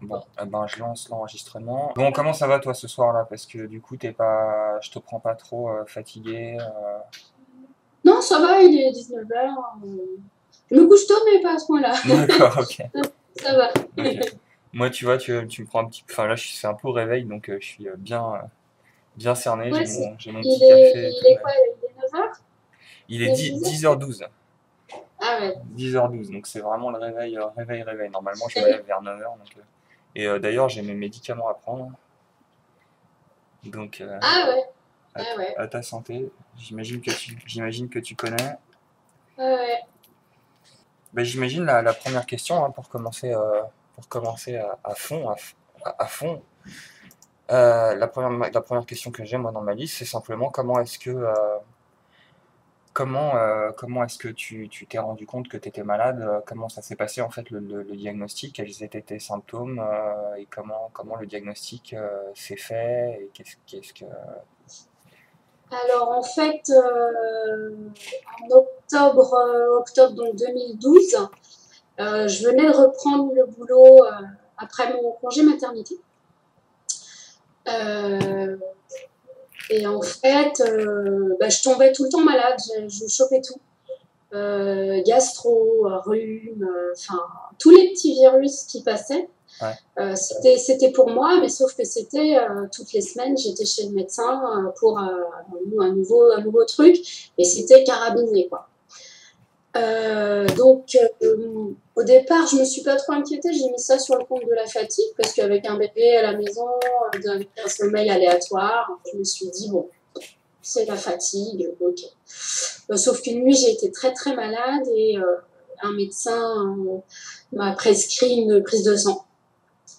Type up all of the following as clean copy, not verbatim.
Bon, eh ben, je lance l'enregistrement. Bon, comment ça va toi ce soir là? Parce que du coup, t'es pas, je te prends pas trop fatigué. Non, ça va, il est 19h. Je me couche tôt, mais pas à ce point-là. D'accord, ok, Ça va. ok. Moi, tu vois, tu me prends un petit, enfin là, c'est un peu au réveil, donc je suis bien cerné. Ouais, J'ai mon il petit est, café et il tout. est quoi? Il est 9h? Il est 9, 10h? 10h12. Ah ouais. 10h12, donc c'est vraiment le réveil. Normalement, je me Et- lève vers 9h. Et d'ailleurs, j'ai mes médicaments à prendre. Donc, Ah ouais. Ah ouais. à ta santé. J'imagine que tu connais. Ah ouais. Ben, j'imagine la première question hein, pour commencer à fond, à fond. La première question que j'ai moi dans ma liste, c'est simplement comment est-ce que tu t'es rendu compte que tu étais malade? Comment ça s'est passé en fait le diagnostic? Quels étaient tes symptômes? Et comment le diagnostic s'est fait? Et qu'est-ce que... Alors en fait, en octobre donc 2012, je venais de reprendre le boulot après mon congé maternité. Euh, et en fait, je tombais tout le temps malade, je chopais tout. Gastro, rhume, enfin tous les petits virus qui passaient. Ouais, C'était pour moi, mais sauf que c'était toutes les semaines, j'étais chez le médecin pour un nouveau truc, et c'était carabiné, quoi. Au départ, je me suis pas trop inquiétée, j'ai mis ça sur le compte de la fatigue, parce qu'avec un bébé à la maison, avec un sommeil aléatoire, je me suis dit, bon, c'est la fatigue, ok. Sauf qu'une nuit, j'ai été très très malade et un médecin m'a prescrit une prise de sang,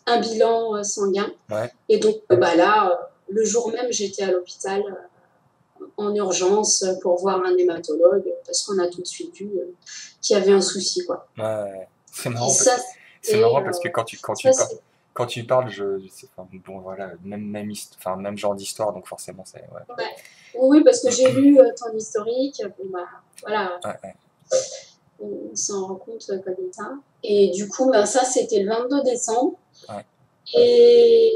un bilan sanguin. ouais. Et donc là, le jour même, j'étais à l'hôpital en urgence pour voir un hématologue parce qu'on a tout de suite vu qu'il y avait un souci, quoi. Ouais, ouais. C'est Et marrant parce ça, que c'est c'est marrant parce que ça, c'est quand tu parles, je sais pas, bon voilà, enfin, même genre d'histoire, donc forcément c'est ouais. ouais. Oui, parce que j'ai lu ton historique. Bon, bah, voilà, Ouais, ouais, on s'en rend compte comme ça. Et du coup, ça, c'était le 22 décembre. ouais. Et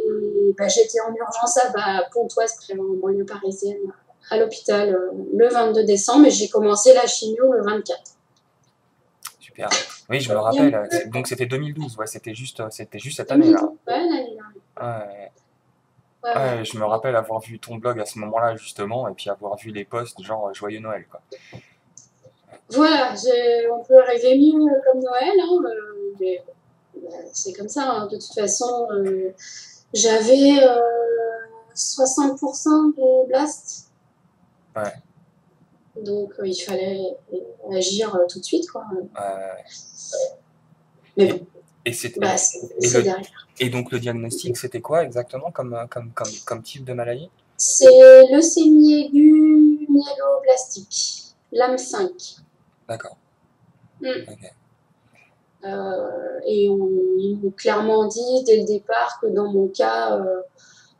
j'étais en urgence à Pontoise, près en banlieue parisienne, à l'hôpital le 22 décembre. Et j'ai commencé la chimio le 24. Super. Oui, je me Et un rappelle. peu Donc c'était 2012, ouais, c'était juste cette année-là. 2012, ouais, l'année dernière. Ouais, Ouais, ouais, je me ouais. rappelle avoir vu ton blog à ce moment-là justement, et puis avoir vu les posts genre Joyeux Noël, quoi. Voilà, on peut rêver mieux comme Noël, hein, mais c'est comme ça, hein. De toute façon, j'avais 60% de blast, Ouais, donc il fallait agir tout de suite, quoi. ouais. Mais Et, bon, et, c'est, et, c'est le, derrière. et donc le diagnostic, c'était quoi exactement comme type de maladie? C'est leucémie aiguë myéloblastique, lame 5. D'accord. Mm. Ok. Et ils m'ont clairement dit dès le départ que dans mon cas,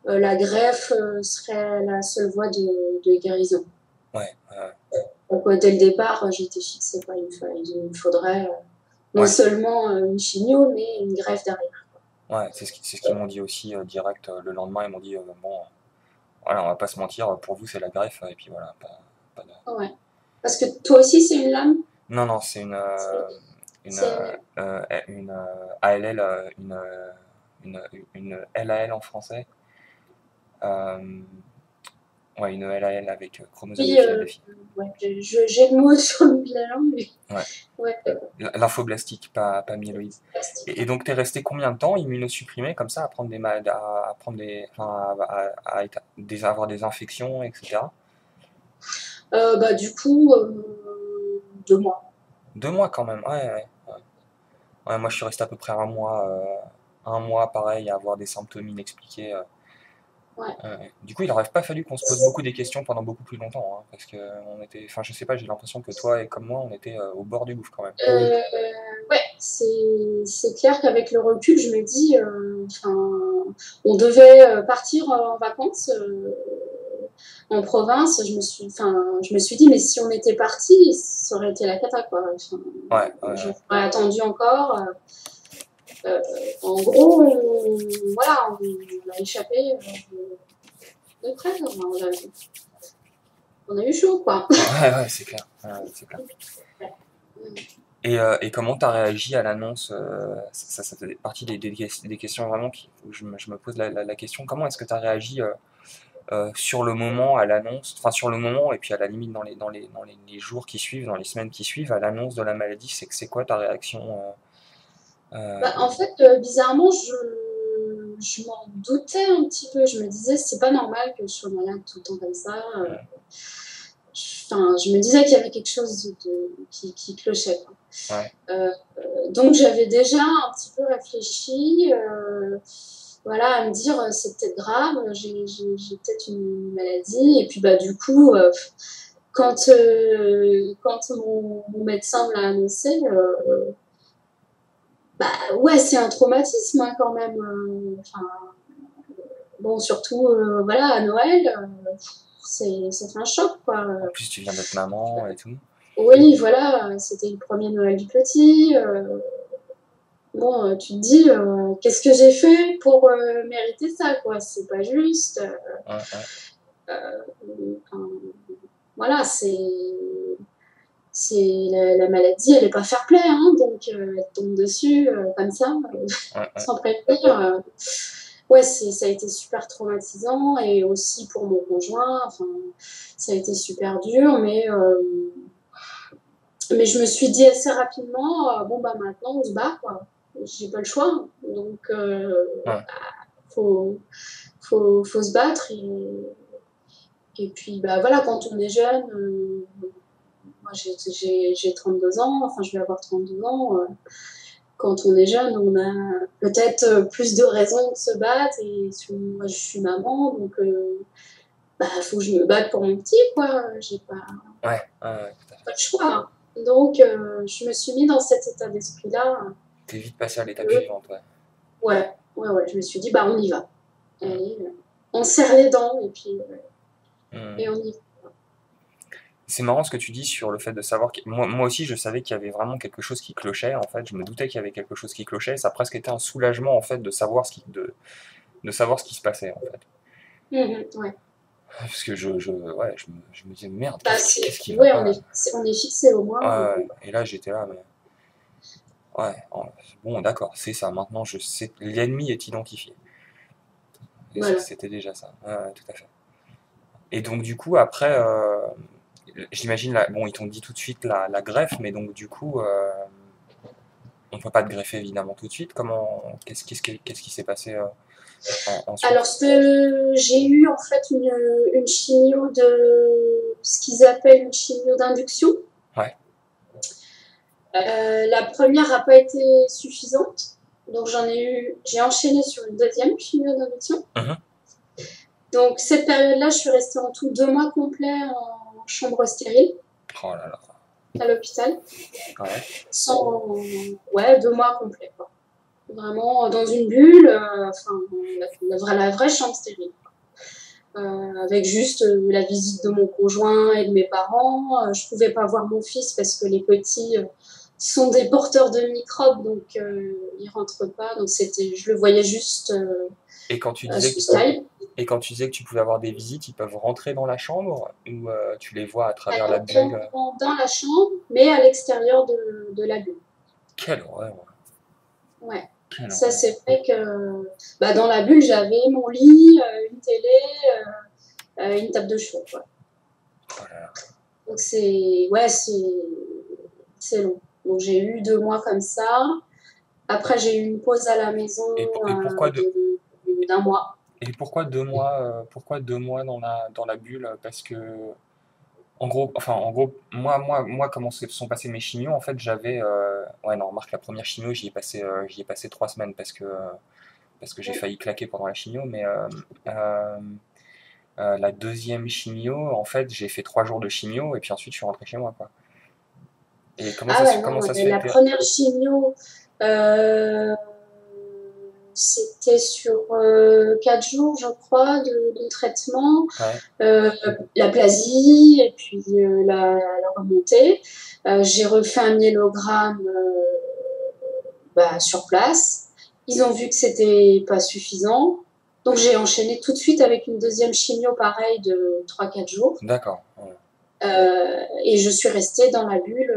la greffe serait la seule voie de guérison. Ouais, Donc dès le départ, j'étais fixée, quoi. Il me faudrait non ouais, seulement une chimio, mais une greffe derrière. ouais. C'est ce qu'ils m'ont dit aussi direct le lendemain. Ils m'ont dit bon, voilà, on va pas se mentir, pour vous c'est la greffe, et puis voilà, pas de... Ouais. Parce que toi aussi, c'est une lame. Non, non, C'est une ALL, une LAL en français. Euh, ouais, une LAL avec chromosome de oui, Philadelphie. ouais, j'ai le mot sur le bout de la langue, mais Ouais, ouais, lymphoblastique, pas myéloïde. plastique. Et donc, t'es resté combien de temps immunosupprimé comme ça, à prendre à prendre enfin, avoir des infections, etc. Du coup, 2 mois. 2 mois quand même, ouais, ouais. Ouais, moi, je suis resté à peu près un mois pareil, à avoir des symptômes inexpliqués. Ouais. Du coup, il n'aurait pas fallu qu'on se pose beaucoup des questions pendant beaucoup plus longtemps, hein, parce que on était, enfin, je sais pas, j'ai l'impression que toi et comme moi, on était au bord du gouffre quand même. Euh, ouais, c'est clair qu'avec le recul, je me dis, enfin, on devait partir en vacances en province. Je me suis dit, mais si on était parti, ça aurait été la cata, quoi. Enfin, Ouais, ouais, j'aurais ouais. attendu encore. Euh, En gros, voilà, on a échappé de près. On a eu chaud, quoi. Ouais, ouais, c'est clair. Ouais, c'est clair. Et comment tu as réagi à l'annonce ça fait partie des questions vraiment où je me pose la question. Comment est-ce que tu as réagi sur le moment à l'annonce, enfin sur le moment et puis à la limite dans les jours qui suivent, dans les semaines qui suivent, à l'annonce de la maladie, c'est quoi ta réaction Bah, euh, en fait, bizarrement, je m'en doutais un petit peu. Je me disais, c'est pas normal que je sois malade tout le temps comme ça. Enfin, je me disais qu'il y avait quelque chose qui clochait, quoi. Ouais, Donc, j'avais déjà un petit peu réfléchi, voilà, à me dire, c'est peut-être grave, j'ai peut-être une maladie. Et puis, bah, du coup, quand mon médecin me l'a annoncé, bah ouais, c'est un traumatisme hein, quand même. Enfin, bon, surtout, voilà, à Noël, ça fait un choc, quoi. en plus tu viens d'être maman et tout. Oui, voilà, c'était le premier Noël du petit. Bon, tu te dis, qu'est-ce que j'ai fait pour mériter ça, quoi? C'est pas juste. Ouais, ouais, Enfin, voilà, la maladie, elle est pas fair-play, hein, donc elle tombe dessus comme ça, ouais, ouais. sans prévenir. Ouais, ça a été super traumatisant et aussi pour mon conjoint. Enfin, ça a été super dur, mais je me suis dit assez rapidement, bon bah maintenant on se bat quoi. J'ai pas le choix, donc Ouais. faut, faut se battre et puis bah voilà quand on est jeune. Moi j'ai 32 ans, enfin je vais avoir 32 ans. Quand on est jeune, on a peut-être plus de raisons de se battre. Et moi, je suis maman, donc bah, faut que je me batte pour mon petit, quoi. J'ai Ouais, ouais, ouais, tout à fait. pas le choix, hein. Donc, je me suis mis dans cet état d'esprit-là. T'es vite passé à l'étape Que, suivante, ouais. ouais. Je me suis dit, bah, on y va. Mm. Allez, on serre les dents et puis et Mm. on y va. C'est marrant ce que tu dis sur le fait de savoir que moi aussi je savais qu'il y avait vraiment quelque chose qui clochait en fait, je me doutais qu'il y avait quelque chose qui clochait, ça a presque été un soulagement en fait de savoir ce qui se passait en fait. Ouais. Parce que ouais, je me disais merde, Bah, qu'est-ce qui va ouais, pas? on est fixé au moins. Ouais, ouais. Et là j'étais là, mais ouais, bon d'accord, c'est ça, maintenant je sais, l'ennemi est identifié. Et Voilà. c'était déjà ça, ouais, ouais, tout à fait. Et donc du coup après, j'imagine, bon ils t'ont dit tout de suite la greffe, mais donc du coup, on peut pas te greffer évidemment tout de suite. Qu'est-ce qui s'est passé ensuite? Alors, j'ai eu en fait une chimio ce qu'ils appellent une chimio d'induction. Ouais. La première n'a pas été suffisante, donc j'ai enchaîné sur une deuxième chimio d'induction. Mhm. Donc cette période-là, je suis restée en tout 2 mois complets en chambre stérile Oh là là. à l'hôpital, Ouais. sans, ouais, 2 mois complets, quoi. Vraiment dans une bulle, enfin la vraie chambre stérile. Avec juste la visite de mon conjoint et de mes parents. Je pouvais pas voir mon fils parce que les petits sont des porteurs de microbes, donc ils rentrent pas. Donc je le voyais juste Et quand tu disais que, sous Skype. et quand tu disais que tu pouvais avoir des visites, ils peuvent rentrer dans la chambre ou tu les vois à travers la bulle? Dans la chambre, mais à l'extérieur de la bulle. Quelle horreur. Ouais. Quelle Ça, horreur. c'est vrai que bah, dans la bulle, j'avais mon lit, une télé, une table de chevet, quoi. Oh là là. Donc c'est long. Donc j'ai eu 2 mois comme ça. Après, j'ai eu une pause à la maison Et pourquoi d'un mois. et pourquoi 2 mois dans la bulle? Parce que en gros, moi, comment se sont passées mes chimios, en fait, ouais, non, remarque, la première chimio, j'y ai passé 3 semaines parce que parce que j'ai failli claquer pendant la chimio, mais euh, la deuxième chimio, en fait, j'ai fait 3 jours de chimio et puis ensuite je suis rentré chez moi, quoi. Et Ah ouais, non, comment ça se fait? la première chimio, euh, c'était sur 4 jours, je crois, de traitement. Ouais, Euh, L'aplasie et puis la remontée. J'ai refait un myélogramme sur place. Ils ont vu que c'était pas suffisant. Donc j'ai enchaîné tout de suite avec une deuxième chimio pareil de 3 4 jours. d'accord. Ouais. Et je suis restée dans la bulle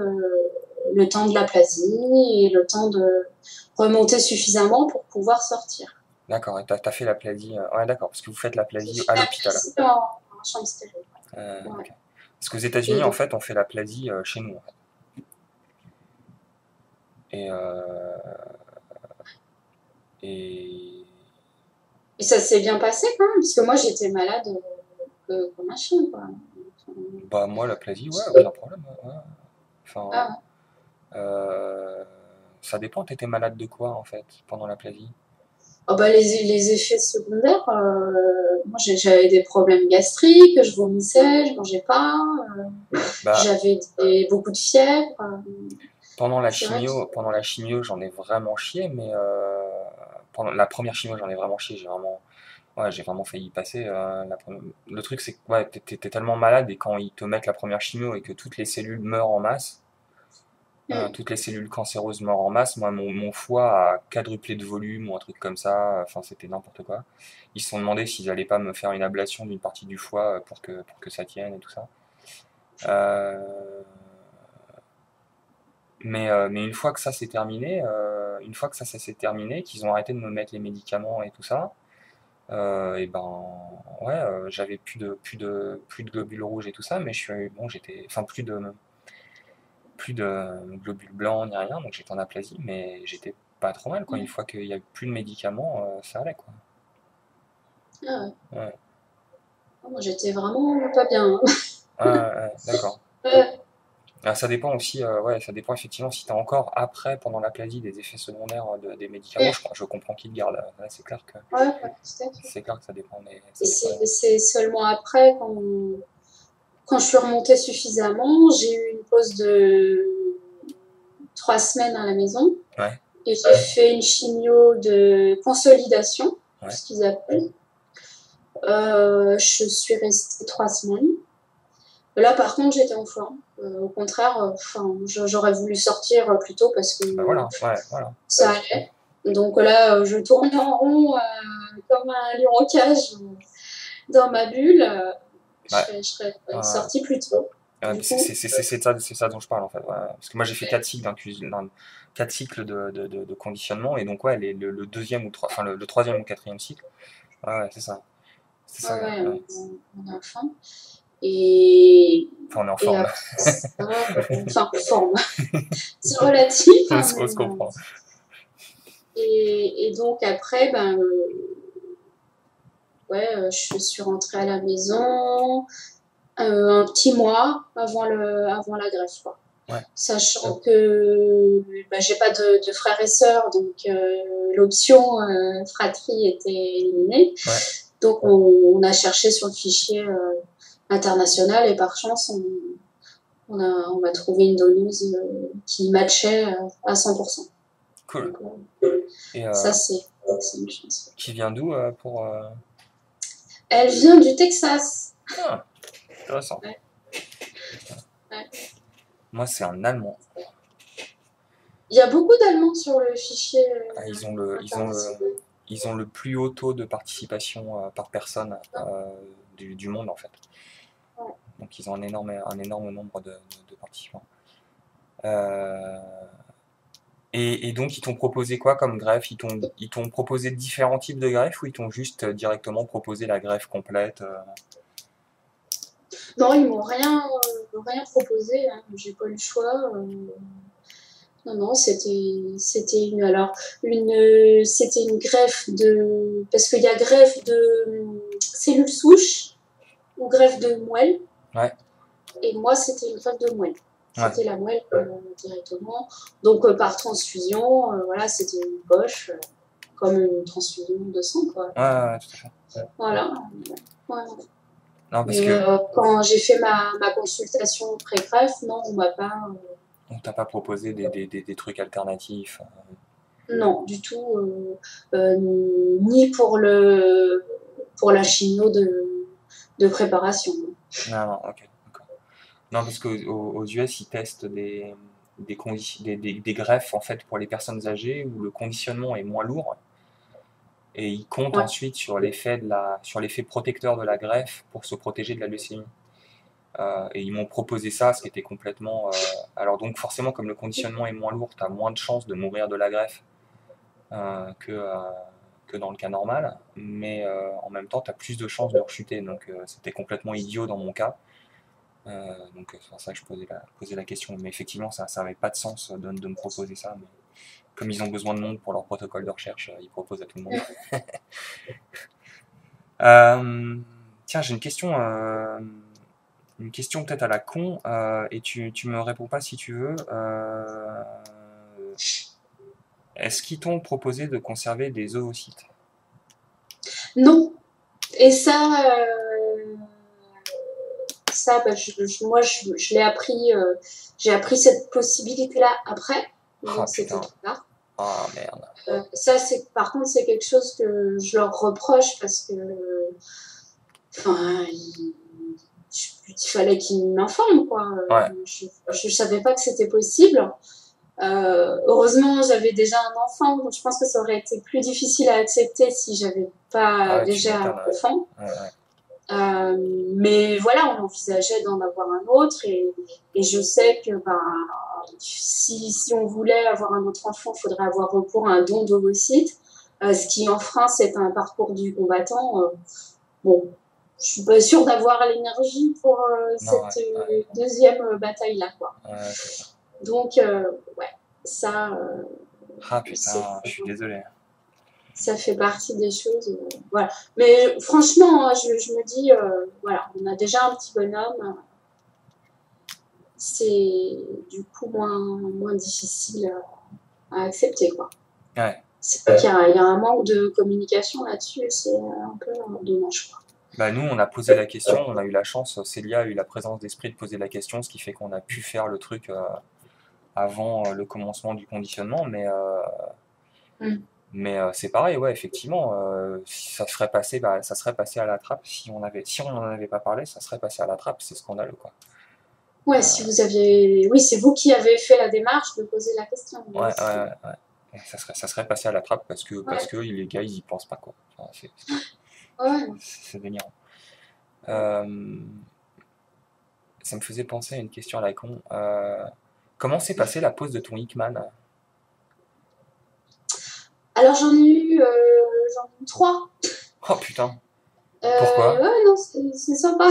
le temps de l'aplasie et le temps de remonter suffisamment pour pouvoir sortir. D'accord, et t'as fait l'aplasie. Ouais, d'accord, parce que vous faites J'ai l'aplasie fait à l'hôpital. l'aplasie en chambre stérile. Ouais. Ok. Parce qu'aux États-Unis, Et en donc, fait, on fait l'aplasie chez nous, en fait. Et, et et ça s'est bien passé quand même, parce que moi j'étais malade comme un chien, quoi. bah moi, l'aplasie, ouais, aucun problème. Ouais. Enfin, Ah, euh, ça dépend. T'étais malade de quoi, en fait, pendant l'aplasie? oh bah les effets secondaires, moi j'avais des problèmes gastriques, je vomissais, je mangeais pas, Bah, j'avais beaucoup de fièvre. C'est vrai que pendant la chimio, j'en ai vraiment chié, mais pendant la première chimio, j'en ai vraiment chié. Ouais, j'ai vraiment failli y passer. Le truc, c'est que ouais, t'es tellement malade et quand ils te mettent la première chimio et que toutes les cellules meurent en masse, toutes les cellules cancéreuses meurent en masse, moi, mon foie a quadruplé de volume ou un truc comme ça. Enfin, c'était n'importe quoi. Ils se sont demandé s'ils allaient pas me faire une ablation d'une partie du foie pour que ça tienne et tout ça. Euh, mais une fois que ça s'est terminé, ça s'est terminé, qu'ils ont arrêté de me mettre les médicaments et tout ça, et ben ouais, j'avais plus de globules rouges et tout ça, mais enfin plus de globules blancs ni rien, donc j'étais en aplasie, mais j'étais pas trop mal quoi. Une fois qu'il y a plus de médicaments, ça allait quoi. ah ouais. Ouais, Moi j'étais vraiment pas bien, hein. ouais, d'accord. Ah, ça dépend aussi, ouais, ça dépend effectivement si tu as encore après, pendant l'aplasie, des effets secondaires des médicaments. Je comprends qu'ils le gardent. Là, Ouais, ouais, tout à fait. c'est clair que Et ça dépend des... c'est seulement après, quand je suis remontée suffisamment, j'ai eu une pause de 3 semaines à la maison. Ouais, Et j'ai fait une chimio de consolidation, ouais, ce qu'ils appellent. Je suis restée 3 semaines. Là, par contre, j'étais en forme. Au contraire, j'aurais voulu sortir plus tôt parce que bah voilà, ouais, voilà. ça allait. Donc là, je tournais en rond comme un lion en cage dans ma bulle. Ouais, Je serais euh, sortie plus tôt. Du coup, c'est ça dont je parle en fait. Ouais. Parce que moi j'ai fait 4 cycles 4 cycles de conditionnement et donc ouais, le deuxième enfin le troisième ou quatrième cycle, ouais, c'est ça. C'est ça, ouais, ouais, ouais. on est en forme. Et, Enfin, on est en et forme. après ça, enfin, forme. C'est relatif, On hein, se, on mais se comprend. et donc après, ouais, je suis rentrée à la maison un petit mois avant la greffe, quoi. Ouais, Sachant que j'ai pas de frères et sœurs, donc l'option fratrie était éliminée. ouais, Donc on a cherché sur le fichier international et par chance on a trouvé une donneuse qui matchait à 100%. cool. Donc Et ça c'est une chance. qui vient d'où pour Elle vient du Texas. Ah, intéressant. Ouais, ouais. Moi, c'est un Allemand. Il y a beaucoup d'Allemands sur le fichier Ah, international. ils ont le plus haut taux de participation par personne du monde en fait. Ouais. Donc ils ont un énorme nombre de participants. Euh, et donc ils t'ont proposé quoi comme greffe? Ils t'ont proposé différents types de greffes ou ils t'ont juste directement proposé la greffe complète Non, ils m'ont rien proposé, hein. J'ai pas eu le choix. Non, non, c'était c'était une greffe parce qu'il y a greffe de cellules souches ou greffe de moelle. Ouais, Et moi, c'était une greffe de moelle. ouais, C'était la moelle directement. Donc, par transfusion, voilà, c'était une poche. comme une transfusion de sang, quoi. Ouais, ouais, tout à fait. Voilà. Ouais. Non, parce Mais que quand j'ai fait ma consultation pré-greffe, non, on m'a pas. on t'a pas proposé des trucs alternatifs. Non, du tout. Ni pour la chimio de préparation. Non, non, ok, d'accord. Non, parce qu'aux US, ils testent des greffes en fait pour les personnes âgées où le conditionnement est moins lourd et ils comptent Ouais. ensuite sur l'effet protecteur de la greffe pour se protéger de la leucémie. Et ils m'ont proposé ça, ce qui était complètement. Alors donc forcément, comme le conditionnement est moins lourd, tu as moins de chances de mourir de la greffe que dans le cas normal, mais en même temps, tu as plus de chances de rechuter. Donc c'était complètement idiot dans mon cas. Donc c'est pour ça que je posais la question. Mais effectivement, ça n'avait pas de sens de me proposer ça. Mais comme ils ont besoin de monde pour leur protocole de recherche, ils proposent à tout le monde. Tiens, j'ai une question peut-être à la con, et tu me réponds pas si tu veux. Est-ce qu'ils t'ont proposé de conserver des ovocytes? Non. Et ça bah, moi, je l'ai appris. J'ai appris cette possibilité-là après. Ah Donc, c'était putain, trop tard. ah merde. Ça, par contre, c'est quelque chose que je leur reproche parce que. Enfin, il fallait qu'ils m'informent, quoi. Ouais, Je ne savais pas que c'était possible. Heureusement, j'avais déjà un enfant, donc je pense que ça aurait été plus difficile à accepter si j'avais ah pas ouais, tu déjà m'étonnes, un enfant. ouais. Ouais, ouais. Mais voilà, on envisageait d'en avoir un autre et je sais que ben, si on voulait avoir un autre enfant, il faudrait avoir recours à un don d'ovocytes, ce qui en France est un parcours du combattant. Bon, je suis pas sûre d'avoir l'énergie pour Non, ouais, cette ouais, deuxième bataille-là, quoi. ouais, c'est clair. Donc, ouais, ça, Ah c'est putain, je suis désolé. ça fait partie des choses. Voilà. Mais franchement, hein, je me dis, voilà, on a déjà un petit bonhomme, c'est du coup moins difficile à accepter, quoi. Ouais. C'est vrai qu'il y a un manque de communication là-dessus, c'est un peu dommage, quoi. Bah nous, on a posé la question, on a eu la chance, Célia a eu la présence d'esprit de poser la question, ce qui fait qu'on a pu faire le truc avant le commencement du conditionnement, Mm. mais c'est pareil, ouais, effectivement, ça serait passé, bah, ça serait passé à la trappe si on n'en avait pas parlé, ça serait passé à la trappe, c'est scandaleux, quoi. Ouais, si vous aviez. Oui, c'est vous qui avez fait la démarche de poser la question. Ouais, Oui, ouais, ouais, ouais. Ouais, ça serait passé à la trappe parce que les gars, ils y pensent pas, quoi. Enfin, ouais. c'est délirant. Euh, Ça me faisait penser à une question à la con. Comment s'est passée la pause de ton Hickman? Alors j'en ai eu trois. Oh putain, pourquoi? Ouais, non, c'est sympa.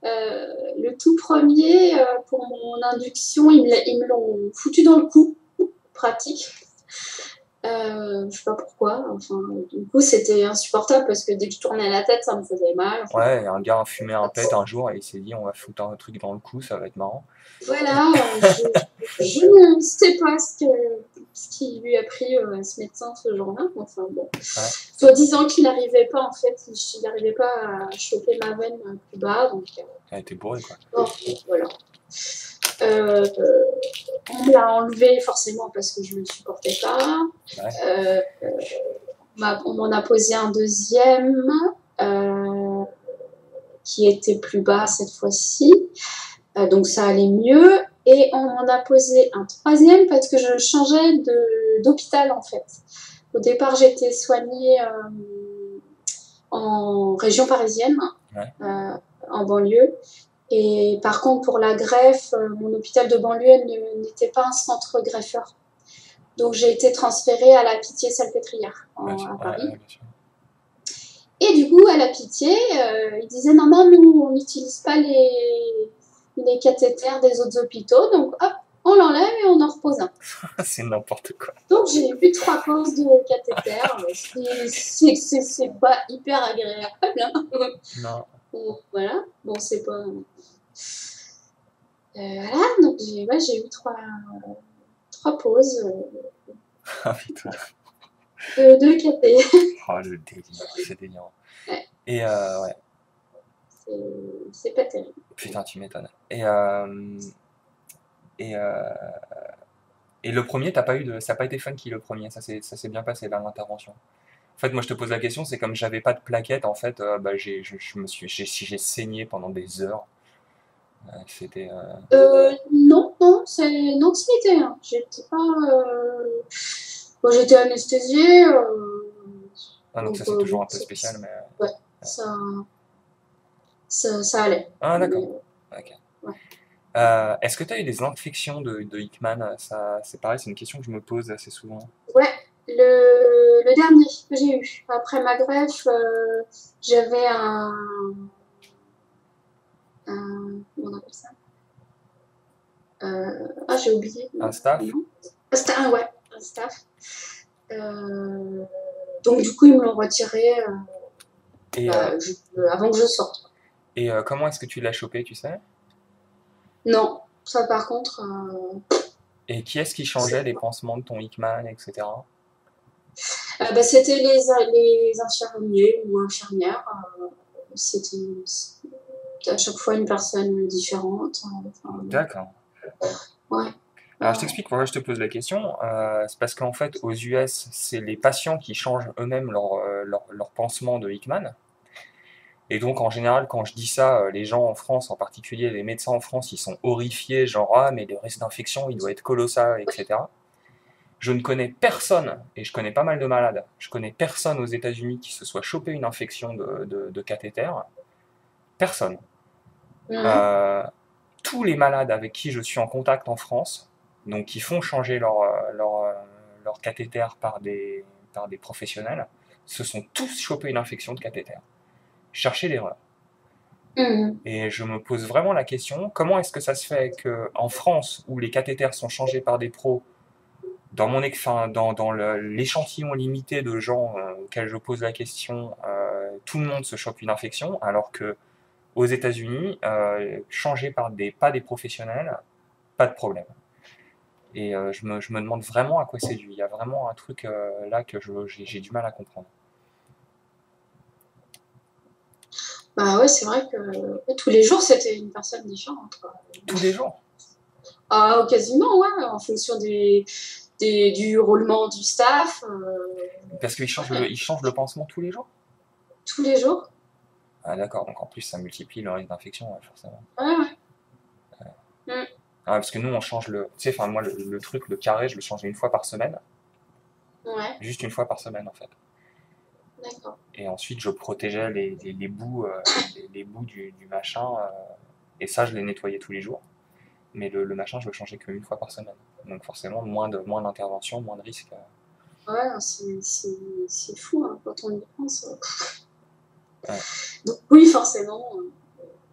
Le tout premier, pour mon induction, ils me l'ont foutu dans le cou. Pratique. Je sais pas pourquoi. Enfin, du coup, c'était insupportable parce que dès que je tournais la tête, ça me faisait mal. Enfin, Ouais, un gars a fumé un pet un jour et il s'est dit on va foutre un truc dans le cou, ça va être marrant. voilà, je ne sais pas ce qui lui a pris à ce médecin ce jour-là. Enfin bon, Ouais, soi-disant qu'il n'arriait pas, en fait, il n'arrivait pas à choper ma veine plus bas. Donc, elle était bourrée quoi. bon, voilà. Euh, on me l'a enlevé forcément parce que je ne le supportais pas. Ouais, Euh, on m'en a posé un deuxième euh, qui était plus bas cette fois-ci. Donc ça allait mieux. Et on m'en a posé un troisième parce que je changeais d'hôpital en fait. Au départ, j'étais soignée en région parisienne, ouais. euh, en banlieue. Et par contre, pour la greffe, mon hôpital de banlieue n'était pas un centre greffeur. Donc j'ai été transférée à la Pitié-Salpêtrière Ouais, à ouais, Paris. bien sûr. Et du coup, à la Pitié, ils disaient non, non, nous, on n'utilise pas les cathéters des autres hôpitaux. Donc hop, on l'enlève et on en repose un. C'est n'importe quoi. Donc j'ai eu 3 poses de cathéter. C'est pas hyper agréable. Hein. Non. Donc, voilà, bon, c'est pas. Voilà, donc j'ai eu trois pauses. Ah putain. de caté. Oh, le délire, c'est délirant. Ouais, Et ouais, c'est pas terrible. putain, tu m'étonnes. Et, et le premier, t'as pas eu de, ça n'a pas été funky le premier, ça s'est bien passé dans l'intervention. En fait, moi, je te pose la question, c'est comme j'avais pas de plaquette, en fait, bah, j'ai saigné pendant des heures. C'était, Non, non, non, c'était rien. J'étais pas. Bon, j'étais anesthésiée, ah, donc donc ça, c'est toujours bon, un peu spécial, mais, ouais, ça, ça allait. ah, d'accord. Mais, Ok. ouais. Est-ce que tu as eu des infections de Hickman? Ça, c'est pareil, c'est une question que je me pose assez souvent. Ouais, le dernier que j'ai eu. Après ma greffe, j'avais comment on appelle ça? J'ai oublié Un le staff? nom. Ouais, un staff. Euh, donc du coup, ils me l'ont retiré Et, avant que je sorte. comment est-ce que tu l'as chopé, tu sais? Non, ça par contre, Et qui est-ce qui changeait les pansements de ton Hickman, etc.? c'était les infirmiers ou infirmières. C'était à chaque fois une personne différente. Enfin, D'accord. ouais. Alors je t'explique pourquoi je te pose la question. C'est parce qu'en fait, aux US, c'est les patients qui changent eux-mêmes leur pansement de Hickman. Et donc, en général, quand je dis ça, les gens en France, en particulier les médecins en France, ils sont horrifiés, genre, ah, mais le risque d'infection, il doit être colossal, etc. Je ne connais personne, et je connais pas mal de malades, je connais personne aux États-Unis qui se soit chopé une infection de cathéter. Personne. Mhm. Euh, Tous les malades avec qui je suis en contact en France, donc qui font changer leur cathéter par des professionnels, se sont tous chopés une infection de cathéter. Cherchez l'erreur. Mhm. Et je me pose vraiment la question, comment est-ce que ça se fait qu'en France, où les cathéters sont changés par des pros, dans l'échantillon limité de gens auxquels je pose la question, tout le monde se chope une infection, alors que aux États-Unis, changé par pas des professionnels, pas de problème. Et je me demande vraiment à quoi c'est dû. Il y a vraiment un truc là que j'ai du mal à comprendre. Bah ouais, c'est vrai que tous les jours, c'était une personne différente, quoi. Tous les jours. Ah, quasiment, ouais, en fonction du roulement du staff, Parce qu'ils ouais, ils changent le pansement tous les jours. tous les jours. Ah d'accord, donc en plus ça multiplie le risque d'infection, ouais, forcément. Ouais, ouais. Mm. Ah, parce que nous on change tu sais, enfin moi le truc, le carré, je le changeais une fois par semaine. Ouais, Juste une fois par semaine en fait. d'accord. Et ensuite je protégeais les bouts, les bouts du machin, et ça je les nettoyais tous les jours. Mais le machin je le changeais qu'une fois par semaine. Donc forcément moins d'intervention, moins de risques. Ouais, c'est fou hein, quand on y pense. Ouais. Donc oui, forcément,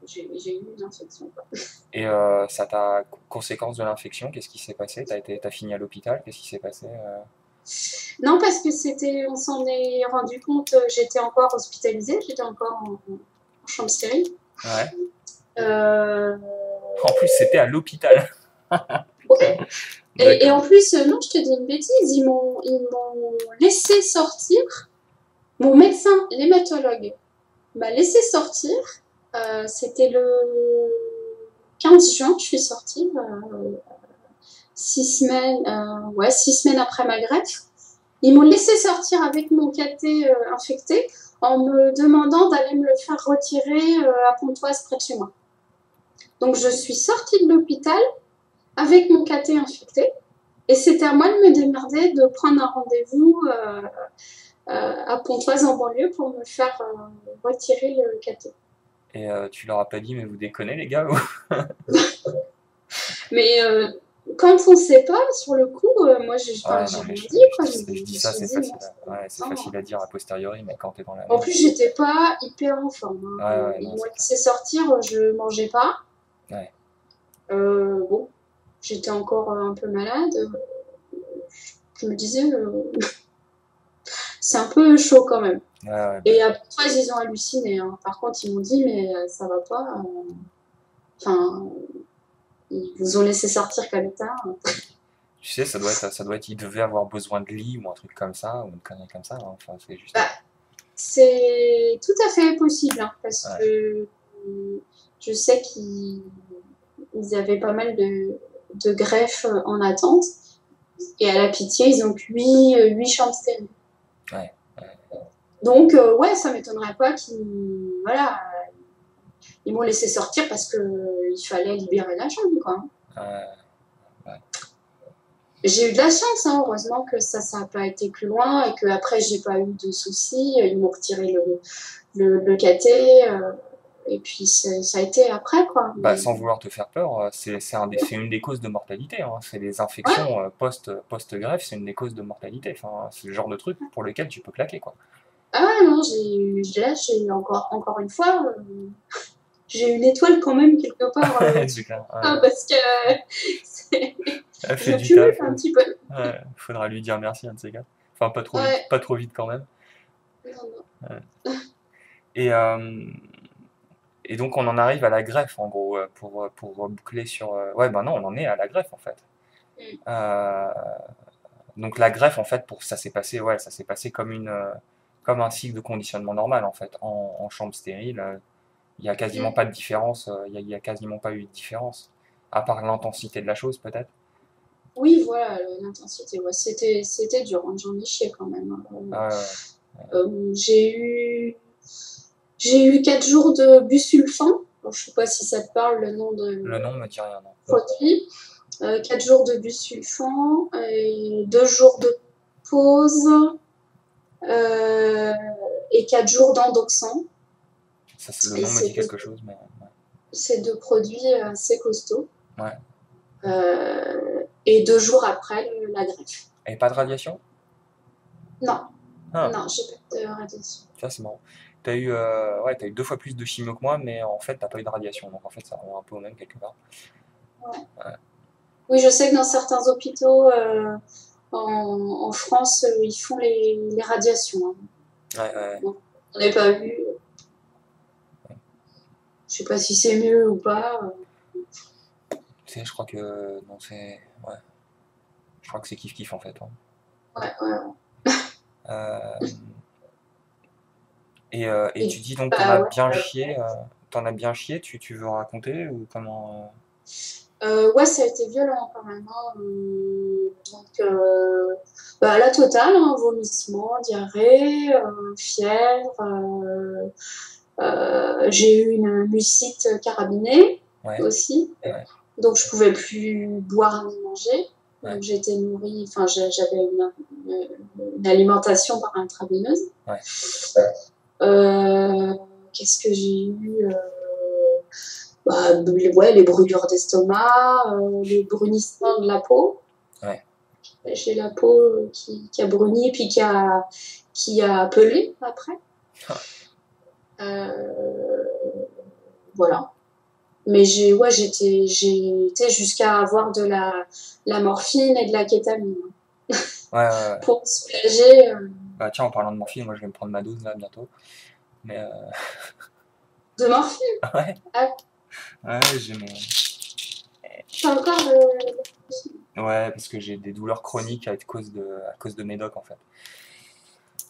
j'ai eu une infection, quoi. Et ça t'a conséquence de l'infection, qu'est-ce qui s'est passé? T'as fini à l'hôpital, qu'est-ce qui s'est passé Non, parce que on s'en est rendu compte, j'étais encore hospitalisée, j'étais encore en chambre stérile. Ouais. Euh, En plus c'était à l'hôpital. ouais. Et D'accord. en plus, non, je te dis une bêtise, ils m'ont laissé sortir. Mon médecin, l'hématologue, m'a laissé sortir. C'était le 15 juin, je suis sortie, 6 semaines, ouais, 6 semaines après ma greffe. Ils m'ont laissé sortir avec mon cathé infecté en me demandant d'aller me le faire retirer à Pontoise près de chez moi. Donc je suis sortie de l'hôpital avec mon cathé infecté et c'était à moi de me démerder de prendre un rendez-vous à Pontoise en banlieue pour me faire retirer le cathé. Et tu leur as pas dit, mais vous déconnez les gars ou... Mais quand on ne sait pas, sur le coup, moi, Ouais, j'ai non, mais rien je, dit, quoi. Je je dis me ça, suis dit, non, c'est non. facile à dire a posteriori, mais quand t'es dans la En merde. plus, j'étais pas hyper en forme, hein. Ouais, ouais, Ils non, m'ont c'est clair. laissé sortir, je mangeais pas. Ouais. Bon, j'étais encore un peu malade. Je me disais, c'est un peu chaud quand même. Ouais, ouais, bah, Et après, ils ont halluciné, hein. Par contre, ils m'ont dit, mais ça va pas. Enfin, ils vous ont laissé sortir qu'à l'état. Tu sais, il devait avoir besoin de lit ou un truc comme ça, ou une connerie comme ça, hein. Enfin, c'est juste. Bah, c'est tout à fait possible, hein, parce Ouais, que je sais qu'ils avaient pas mal de greffes en attente. Et à la Pitié, ils ont que 8 chambres stériles. ouais, Donc, ouais, ça m'étonnerait pas qu'ils voilà, ils m'ont laissé sortir parce que il fallait libérer la chambre, quoi. ouais, ouais. J'ai eu de la chance, hein, heureusement que ça n'a pas été plus loin et que après j'ai pas eu de soucis. Ils m'ont retiré le caté et puis ça a été après, quoi. Bah, Mais, sans vouloir te faire peur, c'est une des causes de mortalité, hein. C'est les ouais. infections post-greffe, c'est une des causes de mortalité. Enfin, c'est le genre de truc pour lequel tu peux claquer, quoi. Ah ouais, non, là, j'ai encore une fois, j'ai une étoile quand même quelque part C'est là-dessus, clair. Ouais. hein, parce que c'est- Elle fait je du cumule taf. un petit peu. Ouais, faudra lui dire merci, un de ces gars. Enfin, Ouais, pas trop vite quand même. non, non. Ouais. Et, euh, et donc on en arrive à la greffe en gros pour boucler sur. Ouais, ben non, on en est à la greffe en fait. Mm. Euh, donc la greffe en fait pour ça s'est passé, ouais, ça s'est passé comme un cycle de conditionnement normal en fait en chambre stérile. Il y a quasiment Mm. pas de différence. Il y a quasiment pas eu de différence à part l'intensité de la chose peut-être. Oui, voilà, l'intensité, ouais, c'était dur, hein, j'en ai chié quand même, hein. Euh, Euh, j'ai eu, j'ai eu 4 jours de busulfan. Alors, je sais pas si ça te parle le nom le de nom me dit rien non. produit. 4 jours de busulfan et 2 jours de pause euh, et 4 jours d'endoxan. Ça, le Et nom me dit quelque chose mais ces deux produits assez costauds. ouais. Et 2 jours après, la greffe. Et pas de radiation? Non, Ah. non, j'ai pas de radiation. Ça, c'est marrant. Ouais, t'as eu 2 fois plus de chimio que moi, mais en fait, t'as pas eu de radiation. Donc, en fait, ça revient un peu au même quelque part. Ouais. Ouais, Oui, je sais que dans certains hôpitaux en France, ils font les radiations, hein. ouais. Bon, on n'est pas vu. Je sais pas si c'est mieux ou pas. Tu sais, je crois que. Non, c'est. Ouais. Je crois que c'est kiff-kiff, en fait, hein. Ouais, ouais. Euh, et Et, tu dis donc, bah, ouais. t'en as bien chié, tu veux raconter ou comment. Ouais, ça a été violent quand même, hein. Donc, bah, la totale, hein, vomissement, diarrhée, fièvre. J'ai eu une mucite carabinée Ouais, aussi. ouais, Donc, je pouvais plus boire ni manger. ouais, Donc, j'étais nourrie, enfin, j'avais une alimentation par intraveineuse. ouais, Euh, Qu'est-ce que j'ai eu bah, ouais, les brûlures d'estomac, les brunissements de la peau. ouais. J'ai la peau qui a bruni puis qui a pelé après. Euh, voilà. Mais j'étais jusqu'à avoir de la morphine et de la kétamine Ouais. pour me soulager. Bah, tiens, en parlant de morphine, moi, je vais me prendre ma dose, là, bientôt. Mais, De morphine. ouais, Ah, ouais, j'ai mon. t'as encore Ouais, parce que j'ai des douleurs chroniques à cause de médoc, en fait.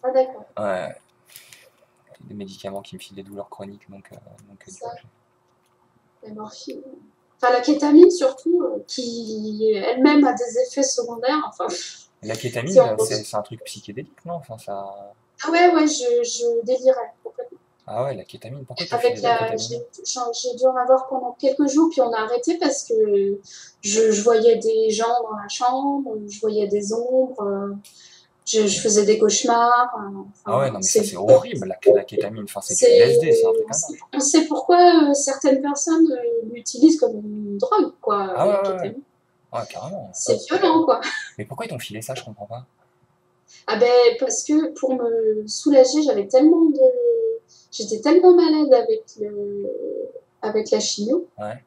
Ah, d'accord. Ouais, des médicaments qui me filent des douleurs chroniques, du coup, Ça, la morphine. Enfin, la kétamine surtout, qui elle-même a des effets secondaires. Enfin, la si kétamine, on... c'est un truc psychédélique, non? Enfin, ça. Ah ouais, ouais, je délirais complètement. Ah ouais, la kétamine, pourquoi t'as filé Avec de la la, kétamine? j'ai dû en avoir pendant quelques jours, puis on a arrêté parce que je voyais des gens dans la chambre, je voyais des ombres, je faisais des cauchemars. Ah ouais, Enfin, non, mais ça, c'est horrible, la kétamine. Enfin, c'est du LSD, c'est un truc comme ça. on sait pourquoi certaines personnes l'utilisent comme une drogue, quoi, Ah ouais, la ouais, ouais. kétamine. Ouais, carrément. C'est violent, quoi. Mais pourquoi ils t'ont filé ça, je comprends pas. Ah ben, parce que pour me soulager, j'étais tellement malade avec la chimio. Ouais.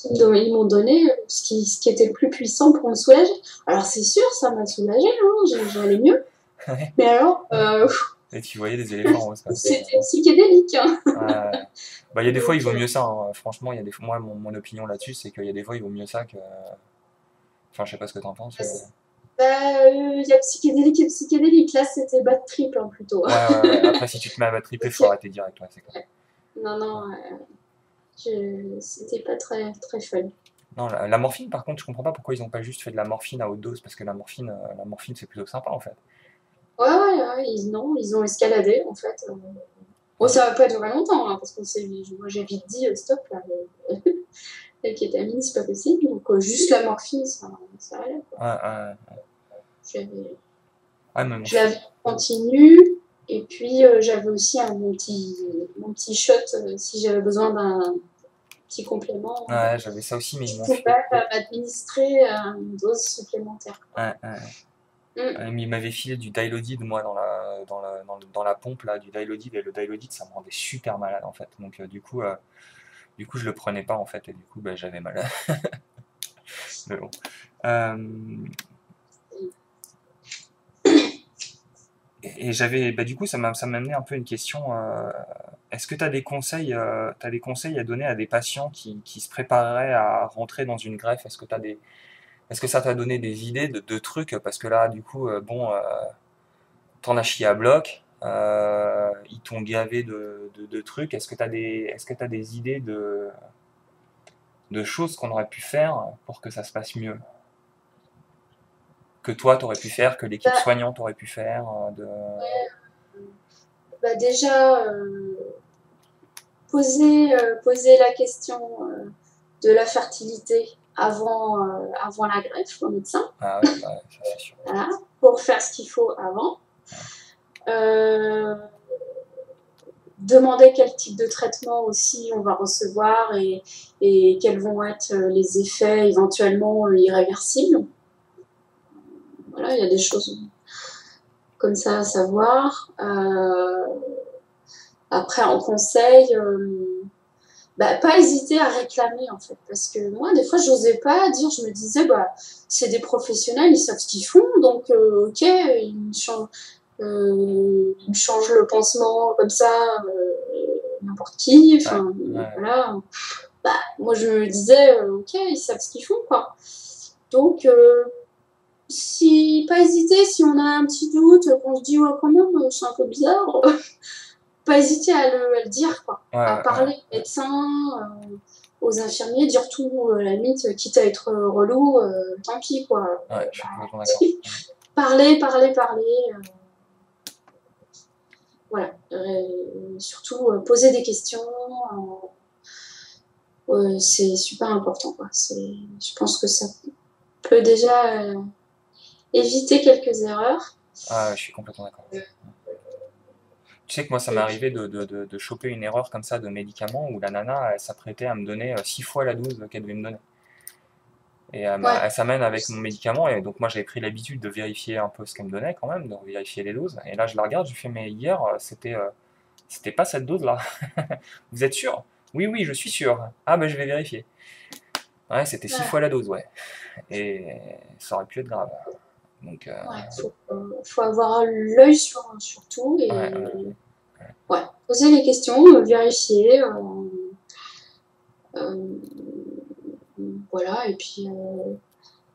Ils m'ont donné ce qui était le plus puissant pour me soulager. Alors c'est sûr, ça m'a soulagé, hein, j'allais mieux. Ouais. Mais alors, Et tu voyais des éléphants roses, quoi. c'était psychédélique, hein. Ouais. Bah, il y a des fois, il Donc, vaut mieux ça, hein. Franchement, il y a des fois, moi, mon opinion là-dessus, c'est qu'il y a des fois, il vaut mieux ça Enfin, je sais pas ce que t'en penses. Bah, il y a psychédélique et psychédélique. Là, c'était bad trip hein, plutôt. Ouais, ouais, ouais. Après, si tu te mets à triper, faut Ok. arrêter direct, ouais, c'est clair. Non, Ouais. non, c'était pas très, très fun. Non, la morphine, par contre, je comprends pas pourquoi ils ont pas juste fait de la morphine à haute dose, parce que la morphine, c'est plutôt sympa, en fait. Ouais, ouais, ouais, non, ils ont escaladé en fait. Bon, Ouais, ça va pas durer longtemps, hein, parce moi j'ai vite dit stop là, la kétamine c'est pas possible, donc juste la morphine ça allait quoi. ouais, ouais. J'avais- Ouais, mais moi, Je l'avais en continu, et puis j'avais aussi mon petit shot si j'avais besoin d'un petit complément. ouais, j'avais ça aussi, mais Je ils m'ont pouvais fait. m'administrer une dose supplémentaire. Ouais, ouais. Mm. Mais il m'avait filé du Dialodid, moi, dans la pompe, là, du Dialodid, et le Dialodid, ça me rendait super malade, en fait. Donc, du coup, je le prenais pas, en fait, et du coup, bah, j'avais mal. Mais bon. Euh, et j'avais, bah, du coup, ça m'a amené un peu une question. Est-ce que tu as t'as des conseils à donner à des patients qui se prépareraient à rentrer dans une greffe? Est-ce que ça t'a donné des idées de trucs? Parce que là, du coup, bon, t'en as chié à bloc. Ils t'ont gavé de trucs. Est-ce que t'as des idées de choses qu'on aurait pu faire pour que ça se passe mieux? Que toi, t'aurais pu faire, que l'équipe Bah, soignante aurait pu faire, bah déjà, poser la question de la fertilité avant la greffe au médecin, Ah ouais, bah ouais, ça c'est sûr. voilà, pour faire ce qu'il faut avant. Euh, Demander quel type de traitement aussi on va recevoir et quels vont être les effets éventuellement irréversibles. Voilà, il y a des choses comme ça à savoir. Après, en conseil, bah, pas hésiter à réclamer en fait, parce que moi des fois j'osais pas dire, je me disais bah c'est des professionnels, ils savent ce qu'ils font, donc ok ils me changent le pansement comme ça, n'importe qui, Ouais, enfin ouais, voilà, bah moi je me disais ok ils savent ce qu'ils font quoi, donc si pas hésiter, si on a un petit doute, qu'on se dit ouais quand même c'est un peu bizarre, pas hésiter à le dire, quoi. ouais, À ouais, ouais, parler aux médecins, aux infirmiers, dire tout, la limite, quitte à être relou, tant pis, quoi. ouais, je suis complètement d'accord. Parler, parler, parler. Voilà. Surtout, poser des questions. C'est super important, quoi. Je pense que ça peut déjà éviter quelques erreurs. Ah, ouais, je suis complètement d'accord. Tu sais que moi, ça m'est Et puis, arrivé de choper une erreur comme ça de médicament où la nana, elle s'apprêtait à me donner 6 fois la dose qu'elle devait me donner. Et ouais. elle s'amène avec mon médicament, et donc moi j'avais pris l'habitude de vérifier un peu ce qu'elle me donnait quand même, de vérifier les doses. Et là je la regarde, je lui fais mais hier c'était pas cette dose là. Vous être sûr? Oui oui je suis sûr. Ah ben je vais vérifier. Ouais c'était six Ouais. fois la dose ouais. Et ça aurait pu être grave. Donc Ouais. Faut avoir l'œil sur tout ouais, et ouais, ouais. Poser les questions, vérifier. Euh, voilà, et puis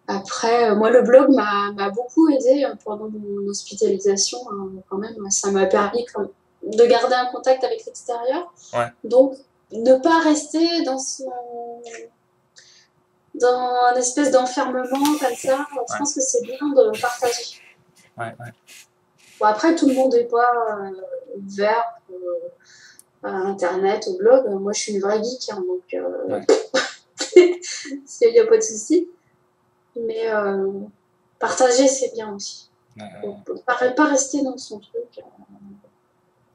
après, moi, le blog m'a beaucoup aidé pendant mon hospitalisation, hein, quand même. Ça m'a permis de garder un contact avec l'extérieur. ouais, Donc, ne pas rester dans un espèce d'enfermement comme ça. Je ouais, pense que c'est bien de partager. ouais, ouais, Bon, après, tout le monde n'est pas ouvert à Internet, au blog. Moi, je suis une vraie geek, hein, donc ouais, il n'y a pas de souci. Mais partager, c'est bien aussi. ouais, Faut ouais. pas rester dans son truc.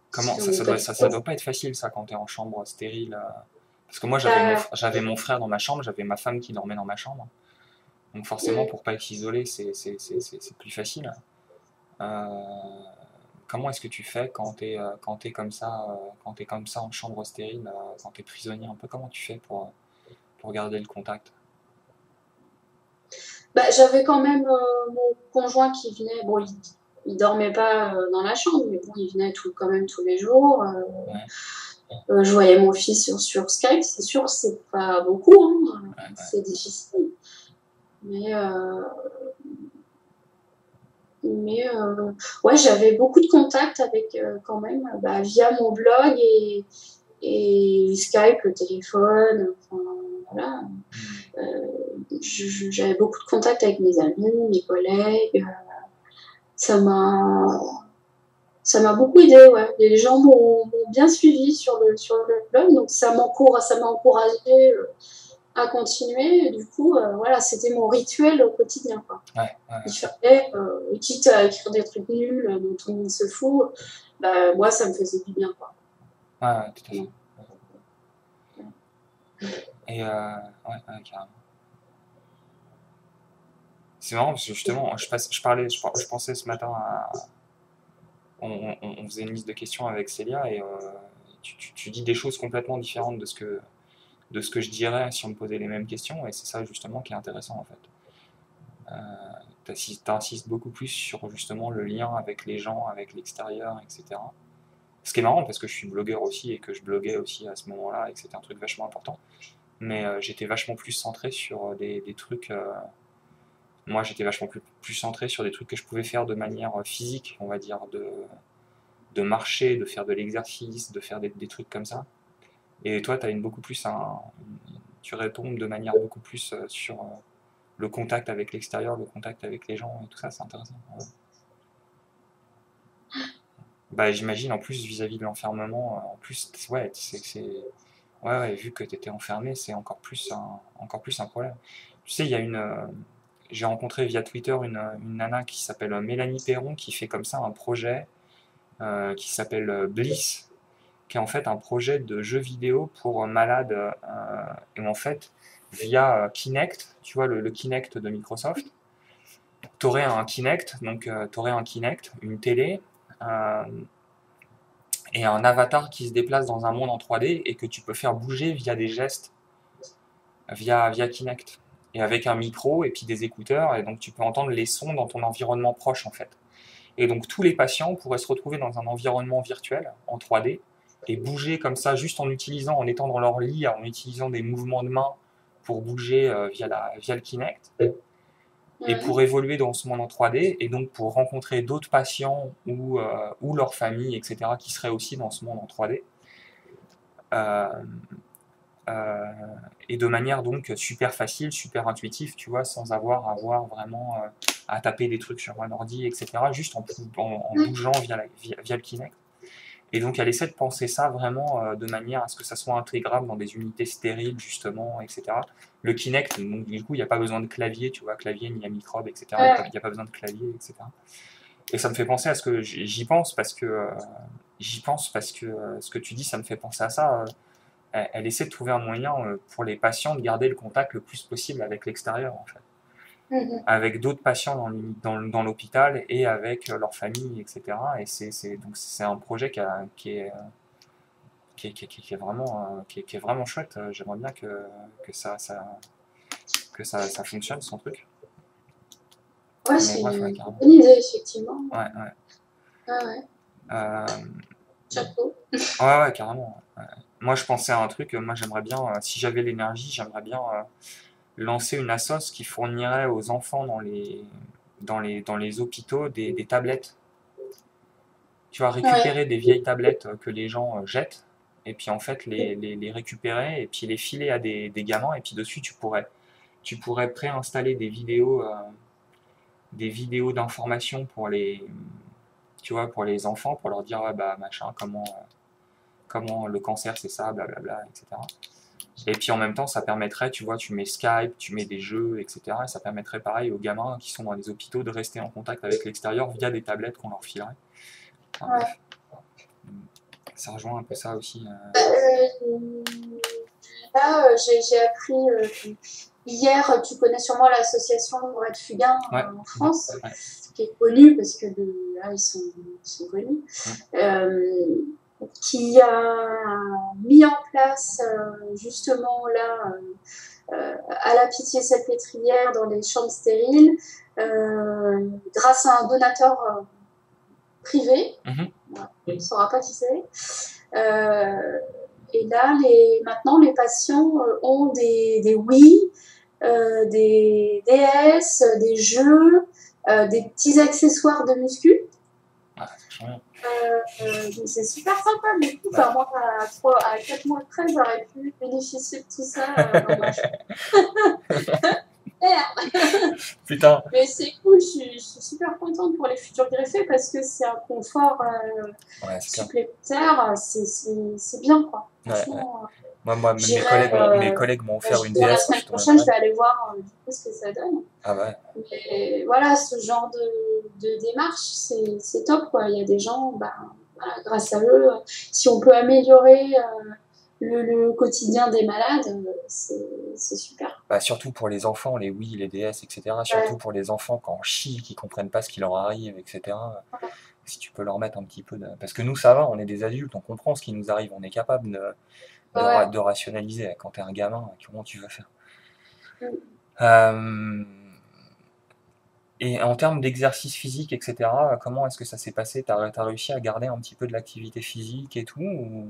Comment Si on n'est pas ça doit pas être facile ça quand t'es en chambre stérile. Parce que moi bah, j'avais mon frère dans ma chambre, j'avais ma femme qui dormait dans ma chambre. Donc forcément, pour pas être isolé, c'est plus facile. Euh, comment est-ce que tu fais quand t'es comme ça, quand t'es comme ça en chambre stérile, quand t'es prisonnier un peu, comment tu fais pour garder le contact? bah, j'avais quand même mon conjoint qui venait. Bon, il dormait pas dans la chambre, mais bon, il venait quand même tous les jours. Ouais, Je voyais mon fils sur Skype. C'est sûr, c'est pas beaucoup, hein, ouais, c'est difficile. Mais, ouais, j'avais beaucoup de contacts avec quand même via mon blog et Skype, le téléphone, enfin voilà. J'avais beaucoup de contacts avec mes amis, mes collègues. Ça m'a ça m'a beaucoup aidé, ouais. Les gens m'ont bien suivi sur le blog, donc ça m'a encouragé à continuer. Et du coup, voilà, c'était mon rituel au quotidien, quoi. Ouais, ouais, Il fallait, quitte à écrire des trucs nuls dont tout le monde se fout, moi, ça me faisait du bien, quoi. ouais, tout à fait. Et ouais, carrément. C'est marrant parce que justement, je pensais ce matin à. On faisait une liste de questions avec Célia et tu dis des choses complètement différentes de ce que je dirais si on me posait les mêmes questions, et c'est ça justement qui est intéressant en fait. T'insistes beaucoup plus sur justement le lien avec les gens, avec l'extérieur, etc. Ce qui est marrant parce que je suis blogueur aussi et que je bloguais aussi à ce moment-là et que c'était un truc vachement important. Mais j'étais vachement plus centré sur des trucs. Moi, j'étais vachement plus centré sur des trucs que je pouvais faire de manière physique, on va dire, de marcher, de faire de l'exercice, de faire des trucs comme ça. Et toi, tu réponds de manière beaucoup plus sur le contact avec l'extérieur, le contact avec les gens et tout ça, c'est intéressant. Ouais. Bah, j'imagine en plus vis-à-vis de l'enfermement, en plus, ouais, ouais, vu que tu étais enfermé, c'est encore plus un problème. Tu sais, j'ai rencontré via Twitter une nana qui s'appelle Mélanie Perron qui fait comme ça un projet qui s'appelle Bliss, qui est en fait un projet de jeu vidéo pour malades. Et en fait, via Kinect, tu vois le Kinect de Microsoft, t'aurais un Kinect, donc t'aurais un Kinect, une télé, euh, et un avatar qui se déplace dans un monde en 3D et que tu peux faire bouger via des gestes, via Kinect. Et avec un micro et puis des écouteurs, et donc tu peux entendre les sons dans ton environnement proche en fait. Et donc tous les patients pourraient se retrouver dans un environnement virtuel en 3D et bouger comme ça juste en étant dans leur lit, en utilisant des mouvements de main pour bouger via le Kinect et Ouais. pour évoluer dans ce monde en 3D et donc pour rencontrer d'autres patients ou leurs familles, etc., qui seraient aussi dans ce monde en 3D. Euh, euh, et de manière donc super facile, super intuitive, tu vois, sans avoir vraiment à taper des trucs sur un ordi, etc., juste en bougeant via le Kinect. Et donc elle essaie de penser ça vraiment de manière à ce que ça soit intégrable dans des unités stériles, justement, etc. Le Kinect, donc, du coup, il n'y a pas besoin de clavier, tu vois, clavier ni à microbe, etc. Il n'y a pas besoin de clavier, etc. Et ça me fait penser à ce que j'y pense parce que ce que tu dis, ça me fait penser à ça. Elle essaie de trouver un moyen pour les patients de garder le contact le plus possible avec l'extérieur, en fait. Avec d'autres patients dans l'hôpital et avec leur famille, etc. Et donc c'est un projet qui est vraiment chouette. J'aimerais bien que ça fonctionne, son truc. Ouais, Mais c'est bref, ouais, une carrément. bonne idée, effectivement. Ouais, ouais. Ah ouais, Euh, chapeau. ouais, carrément. Ouais. Moi, je pensais à un truc, moi j'aimerais bien, si j'avais l'énergie, j'aimerais bien lancer une assoce qui fournirait aux enfants dans les hôpitaux des tablettes. Tu vas Ouais, récupérer des vieilles tablettes que les gens jettent, et puis en fait les récupérer, et puis les filer à des gamins, et puis dessus tu pourrais préinstaller des vidéos d'information pour les enfants, pour leur dire ouais, bah machin, comment le cancer c'est ça, blablabla, etc. Et puis en même temps, ça permettrait, tu vois, tu mets Skype, tu mets des jeux, etc. Et ça permettrait pareil aux gamins qui sont dans les hôpitaux de rester en contact avec l'extérieur via des tablettes qu'on leur filerait. Enfin, ouais. bref, ça rejoint un peu ça aussi. Là, j'ai appris hier, tu connais sûrement l'association Laurette Fugain Ouais, en France, ouais, qui est connue parce que là, ils sont connus, ouais. qui a mis en place justement là, à la Pitié-Salpêtrière, dans les chambres stériles, grâce à un donateur privé. Mhm. On ne saura pas qui c'est. Et là, maintenant, les patients ont des Wii des DS, des jeux, des petits accessoires de muscu. Ah, ça change rien. Donc c'est super sympa, du coup, Ouais. enfin, moi, à 4 mois de 13, j'aurais pu bénéficier de tout ça. Maintenant, je perds. Putain. Mais c'est cool, je suis super contente pour les futurs greffés parce que c'est un confort Ouais, c'est clair. supplémentaire, c'est bien, quoi. Ouais, ouais. Franchement, Moi, j'irai, mes collègues m'ont offert une dans la DS quand semaine je suis tombé prochaine, je vais malade. aller voir du coup ce que ça donne. Ah ouais. Mais voilà, ce genre de démarche, c'est top, quoi. Il y a des gens, bah, voilà, grâce à eux, si on peut améliorer le quotidien des malades, c'est super. Bah, surtout pour les enfants, les Wii, les DS, etc. Surtout Ouais, pour les enfants quand on chie, qui comprennent pas ce qui leur arrive, etc. Si tu peux leur mettre un petit peu de... Parce que nous, ça va, on est des adultes, on comprend ce qui nous arrive, on est capable ouais. de rationaliser. Quand t'es un gamin, comment tu vas faire? Mm. Euh, Et en termes d'exercice physique, etc., comment est-ce que ça s'est passé? T'as réussi à garder un petit peu de l'activité physique et tout ou...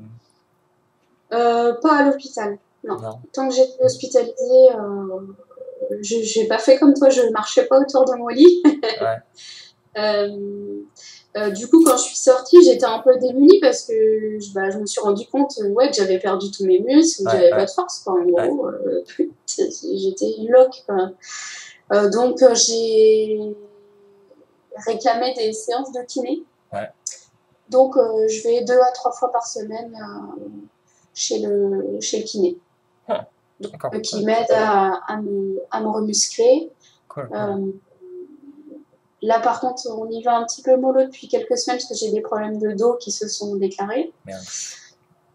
Pas à l'hôpital, non. Non? Tant que j'étais hospitalisée, j'ai pas fait comme toi, je marchais pas autour de mon lit. Ouais, Euh, du coup, quand je suis sortie, j'étais un peu démunie parce que je me suis rendu compte ouais, que j'avais perdu tous mes muscles, que ouais, j'avais pas ouais, de force, quoi, en ouais. gros. J'étais une loque, quoi. Donc, j'ai réclamé des séances de kiné. Ouais. Donc, je vais 2 à 3 fois par semaine chez le kiné. Ah, Donc, d'accord, qui cool, m'aide à me remuscler. cool, cool. Euh, Là, par contre, on y va un petit peu mollo depuis quelques semaines parce que j'ai des problèmes de dos qui se sont déclarés. Merde.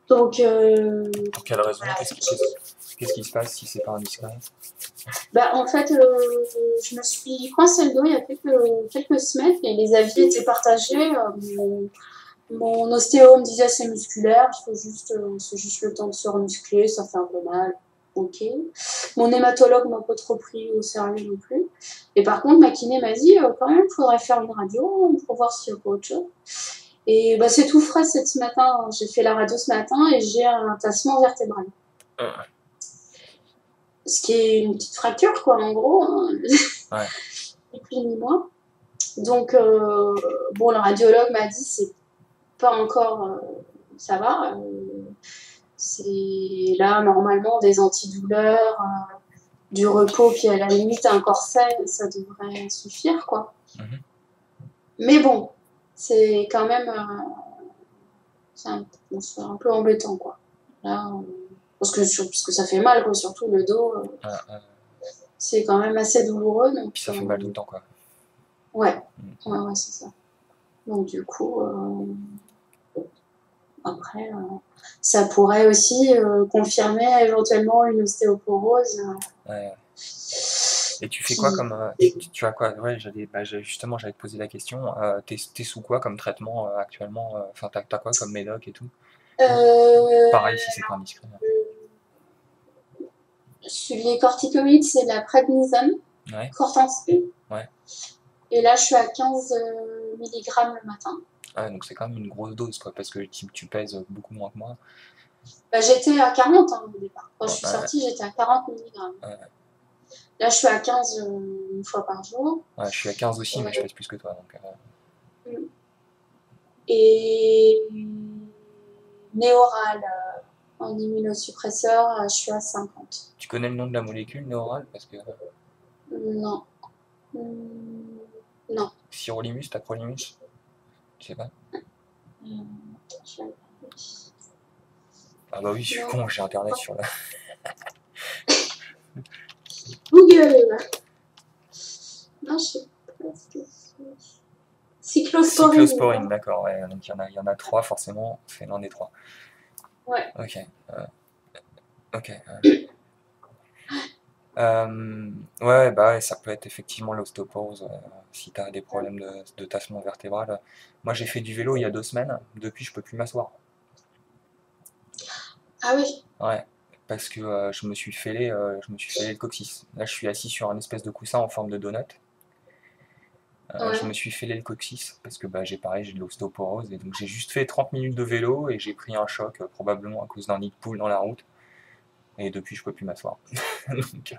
Donc, Pour quelle raison? voilà. Qu'est-ce qui se passe si c'est pas indiscret? Bah, en fait, je me suis coincé le dos il y a quelques semaines et les avis étaient partagés. Mon ostéo me disait c'est musculaire, c'est juste le temps de se remuscler, ça fait un peu mal. Ok. Mon hématologue m'a pas trop pris au sérieux non plus. Et par contre, ma kiné m'a dit quand même, il faudrait faire une radio pour voir s'il n'y a pas autre chose. Et bah, c'est tout frais ce matin. J'ai fait la radio ce matin et j'ai un tassement vertébral. Euh, Ce qui est une petite fracture, quoi, en gros, hein. Ouais, Ni plus ni moins. Donc, bon, le radiologue m'a dit c'est pas encore. Ça va. C'est là, normalement, des antidouleurs, du repos, puis à la limite, un corset, ça devrait suffire, quoi. mhm. Mais bon, c'est quand même. C'est un peu embêtant, quoi. Là, parce que ça fait mal, quoi, surtout le dos. Ouais, ouais. C'est quand même assez douloureux. Donc, Puis ça fait mal tout le temps, quoi. ouais, Mm. ouais, c'est ça. Donc, du coup, après, ça pourrait aussi confirmer éventuellement une ostéoporose Ouais. Et tu fais quoi qui. comme... tu as quoi? Ouais, justement, j'allais te poser la question. T'es sous quoi comme traitement actuellement? Enfin, t'as quoi comme médoc et tout? Pareil, si c'est pas indiscret. Sur les corticoïdes, c'est la prednisone, Ouais, Cortenspi. ouais. Et là, je suis à 15 mg le matin. Ah, donc c'est quand même une grosse dose, quoi, parce que tu pèses beaucoup moins que moi. Bah, j'étais à 40 hein, au départ. Quand je Ouais, suis ouais, sortie, j'étais à 40 mg. ouais. Là, je suis à 15 une fois par jour. Ouais, je suis à 15 aussi, mais je Euh, pèse plus que toi. Donc, et Néoral en immunosuppresseur, je suis à 50. tu connais le nom de la molécule Néoral? Parce que Non. Hmm, non. sirolimus, tacrolimus, je sais pas. Je vais Ah bah oui, je suis non. con, j'ai internet sur la Google. Non, je sais pas ce que c'est. Cyclosporine. cyclosporine, d'accord. Ouais, donc il y en a trois, forcément, c'est l'un des trois. Ouais. Ok, ok. Ouais, bah ouais, ça peut être effectivement l'ostéoporose si tu as des problèmes de tassement vertébral. Moi, j'ai fait du vélo il y a 2 semaines. Depuis, je peux plus m'asseoir. Ah oui. Ouais, parce que je me suis fêlé le coccyx. Là, je suis assis sur un espèce de coussin en forme de donut. Je me Ouais. suis fêlé le coccyx parce que bah, j'ai de l'ostéoporose et donc j'ai juste fait 30 minutes de vélo et j'ai pris un choc probablement à cause d'un nid de poule dans la route. Et depuis, je peux plus m'asseoir. Donc,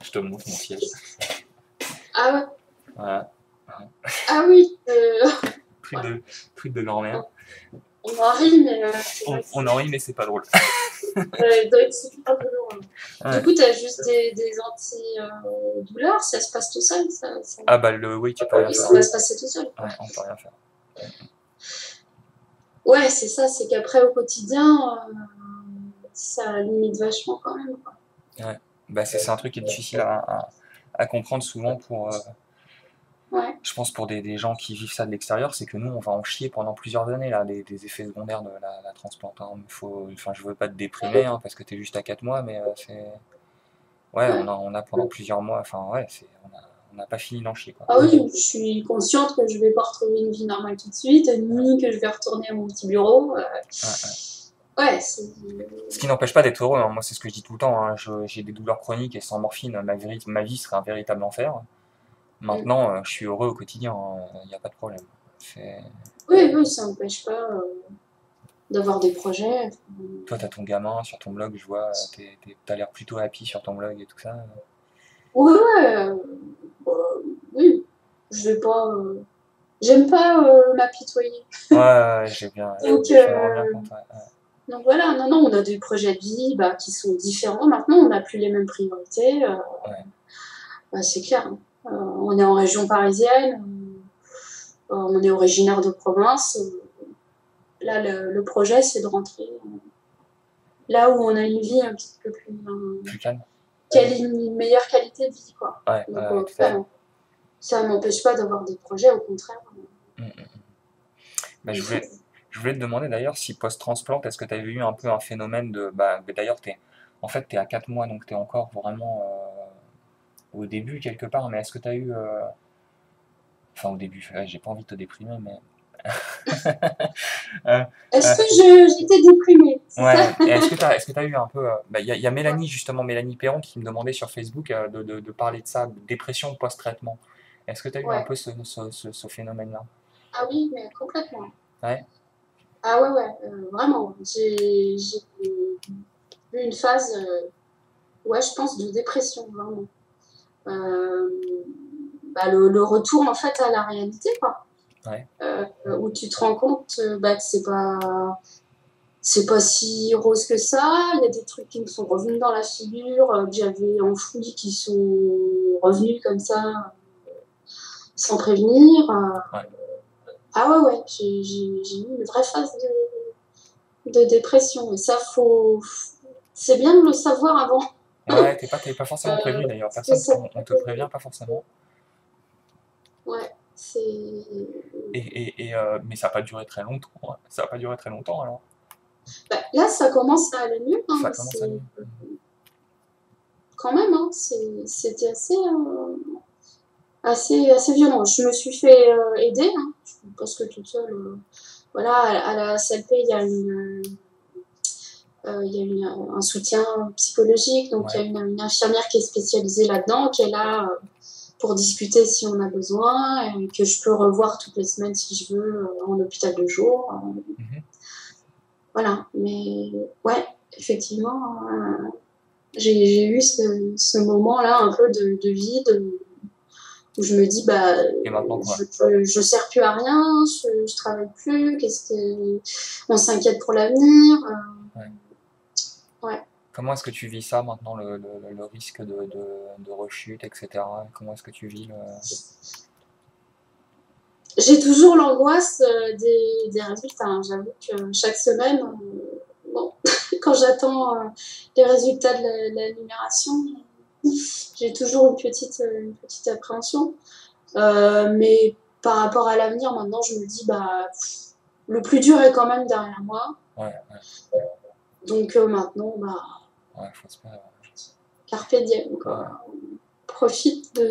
je te montre mon siège. Ah ouais. Voilà. Ah oui. Truc Ouais. de grand-mère. On en rit, mais c'est vrai que On en rit, mais c'est pas drôle. doit être super douloureux. Ouais. Du coup, tu as juste des anti-douleurs, ça se passe tout seul, ça... Ah bah oui, tu peux rien Oui, ça faire. va se passer tout seul. Ouais, on peut rien faire. Ouais, c'est ça, c'est qu'après au quotidien, ça limite vachement quand même, quoi. Ouais. Bah c'est un truc qui est difficile à comprendre souvent pour, Ouais. je pense pour des gens qui vivent ça de l'extérieur, c'est que nous, on va en chier pendant plusieurs années, là, des effets secondaires de la transplante. Hein. Enfin, je veux pas te déprimer, hein, parce que t'es juste à 4 mois, mais c'est... Ouais, Ouais. on a pendant plusieurs mois, enfin, ouais, on n'a pas fini d'en chier, quoi. Ah oui, je suis consciente que je vais pas retrouver une vie normale tout de suite, ni que je vais retourner à mon petit bureau. Ouais, ouais. Ouais, c'est... Ce qui n'empêche pas d'être heureux, hein. Moi, c'est ce que je dis tout le temps, hein. J'ai des douleurs chroniques et sans morphine, ma vie serait un véritable enfer. Maintenant, je suis heureux au quotidien, il n'y a pas de problème. C'est... Oui, oui, ça n'empêche pas d'avoir des projets. Toi, t'as ton gamin sur ton blog, je vois, t'as l'air plutôt happy sur ton blog et tout ça. Ouais, ouais, bah, oui, je vais pas... J'aime pas m'apitoyer. Ouais, j'ai bien, Donc, je me rends bien compte, ouais. donc voilà, non, non, on a des projets de vie qui sont différents. Maintenant, on n'a plus les mêmes priorités. Ouais. Bah, c'est clair. Hein. On est en région parisienne, on est originaire de province. Là, le projet, c'est de rentrer là où on a une vie un petit peu plus... Plus calme. une meilleure qualité de vie, quoi. Ouais, Donc, ouais, tout à fait. ça m'empêche pas d'avoir des projets, au contraire. Mm, mm. Bah, je voulais te demander d'ailleurs si post-transplant, est-ce que tu avais eu un peu un phénomène de... Bah, d'ailleurs, en fait, tu es à 4 mois, donc tu es encore vraiment au début quelque part, mais est-ce que tu as eu... Enfin, au début, ouais, j'ai pas envie de te déprimer, mais... Euh, Est-ce euh, que j'étais déprimée, c'est ouais, ça? et est-ce que tu as eu un peu... bah, y a Mélanie, justement, Mélanie Perron, qui me demandait sur Facebook de parler de ça, de dépression post-traitement. Est-ce que tu as eu un Ouais. peu ce phénomène-là? Ah oui, mais complètement. Ouais, Ah ouais, ouais, vraiment. J'ai eu une phase, ouais, je pense, de dépression, vraiment. Euh, le retour, en fait, à la réalité, quoi. ouais, Où tu te rends compte que c'est pas si rose que ça. Il y a des trucs qui me sont revenus dans la figure, que j'avais enfouis, qui sont revenus comme ça, sans prévenir. ouais. Ah ouais, ouais, j'ai eu une vraie phase de dépression. Et ça, c'est bien de le savoir avant. Ouais, t'es pas forcément prévenu d'ailleurs. Parce que ça On te prévient pas forcément. ouais, c'est... Mais ça n'a pas duré très longtemps, hein. Ça n'a pas duré très longtemps alors. Bah, là, ça commence à aller mieux, hein, Ça mais commence à c'est mieux. quand même, hein, c'était assez violent. Je me suis fait aider, hein, parce que toute seule, voilà, à la SLP, il y a un soutien psychologique, donc il y Ouais. a une infirmière qui est spécialisée là-dedans, qui est là pour discuter si on a besoin, et que je peux revoir toutes les semaines si je veux en hôpital de jour. Mhm. Voilà, mais ouais, effectivement, j'ai eu ce moment-là un peu de vide où je me dis, Et maintenant quoi? je sers plus à rien, je travaille plus, on s'inquiète pour l'avenir. Ouais. Ouais. Comment est-ce que tu vis ça maintenant, le risque de rechute, etc. Comment est-ce que tu vis le... J'ai toujours l'angoisse des résultats. Hein. J'avoue que chaque semaine, bon, quand j'attends les résultats de la numération, j'ai toujours une petite appréhension. Mais par rapport à l'avenir, maintenant, je me dis, le plus dur est quand même derrière moi. Ouais, Donc maintenant, ouais, faut se faire... carpe diem, quoi. Ouais. Profite de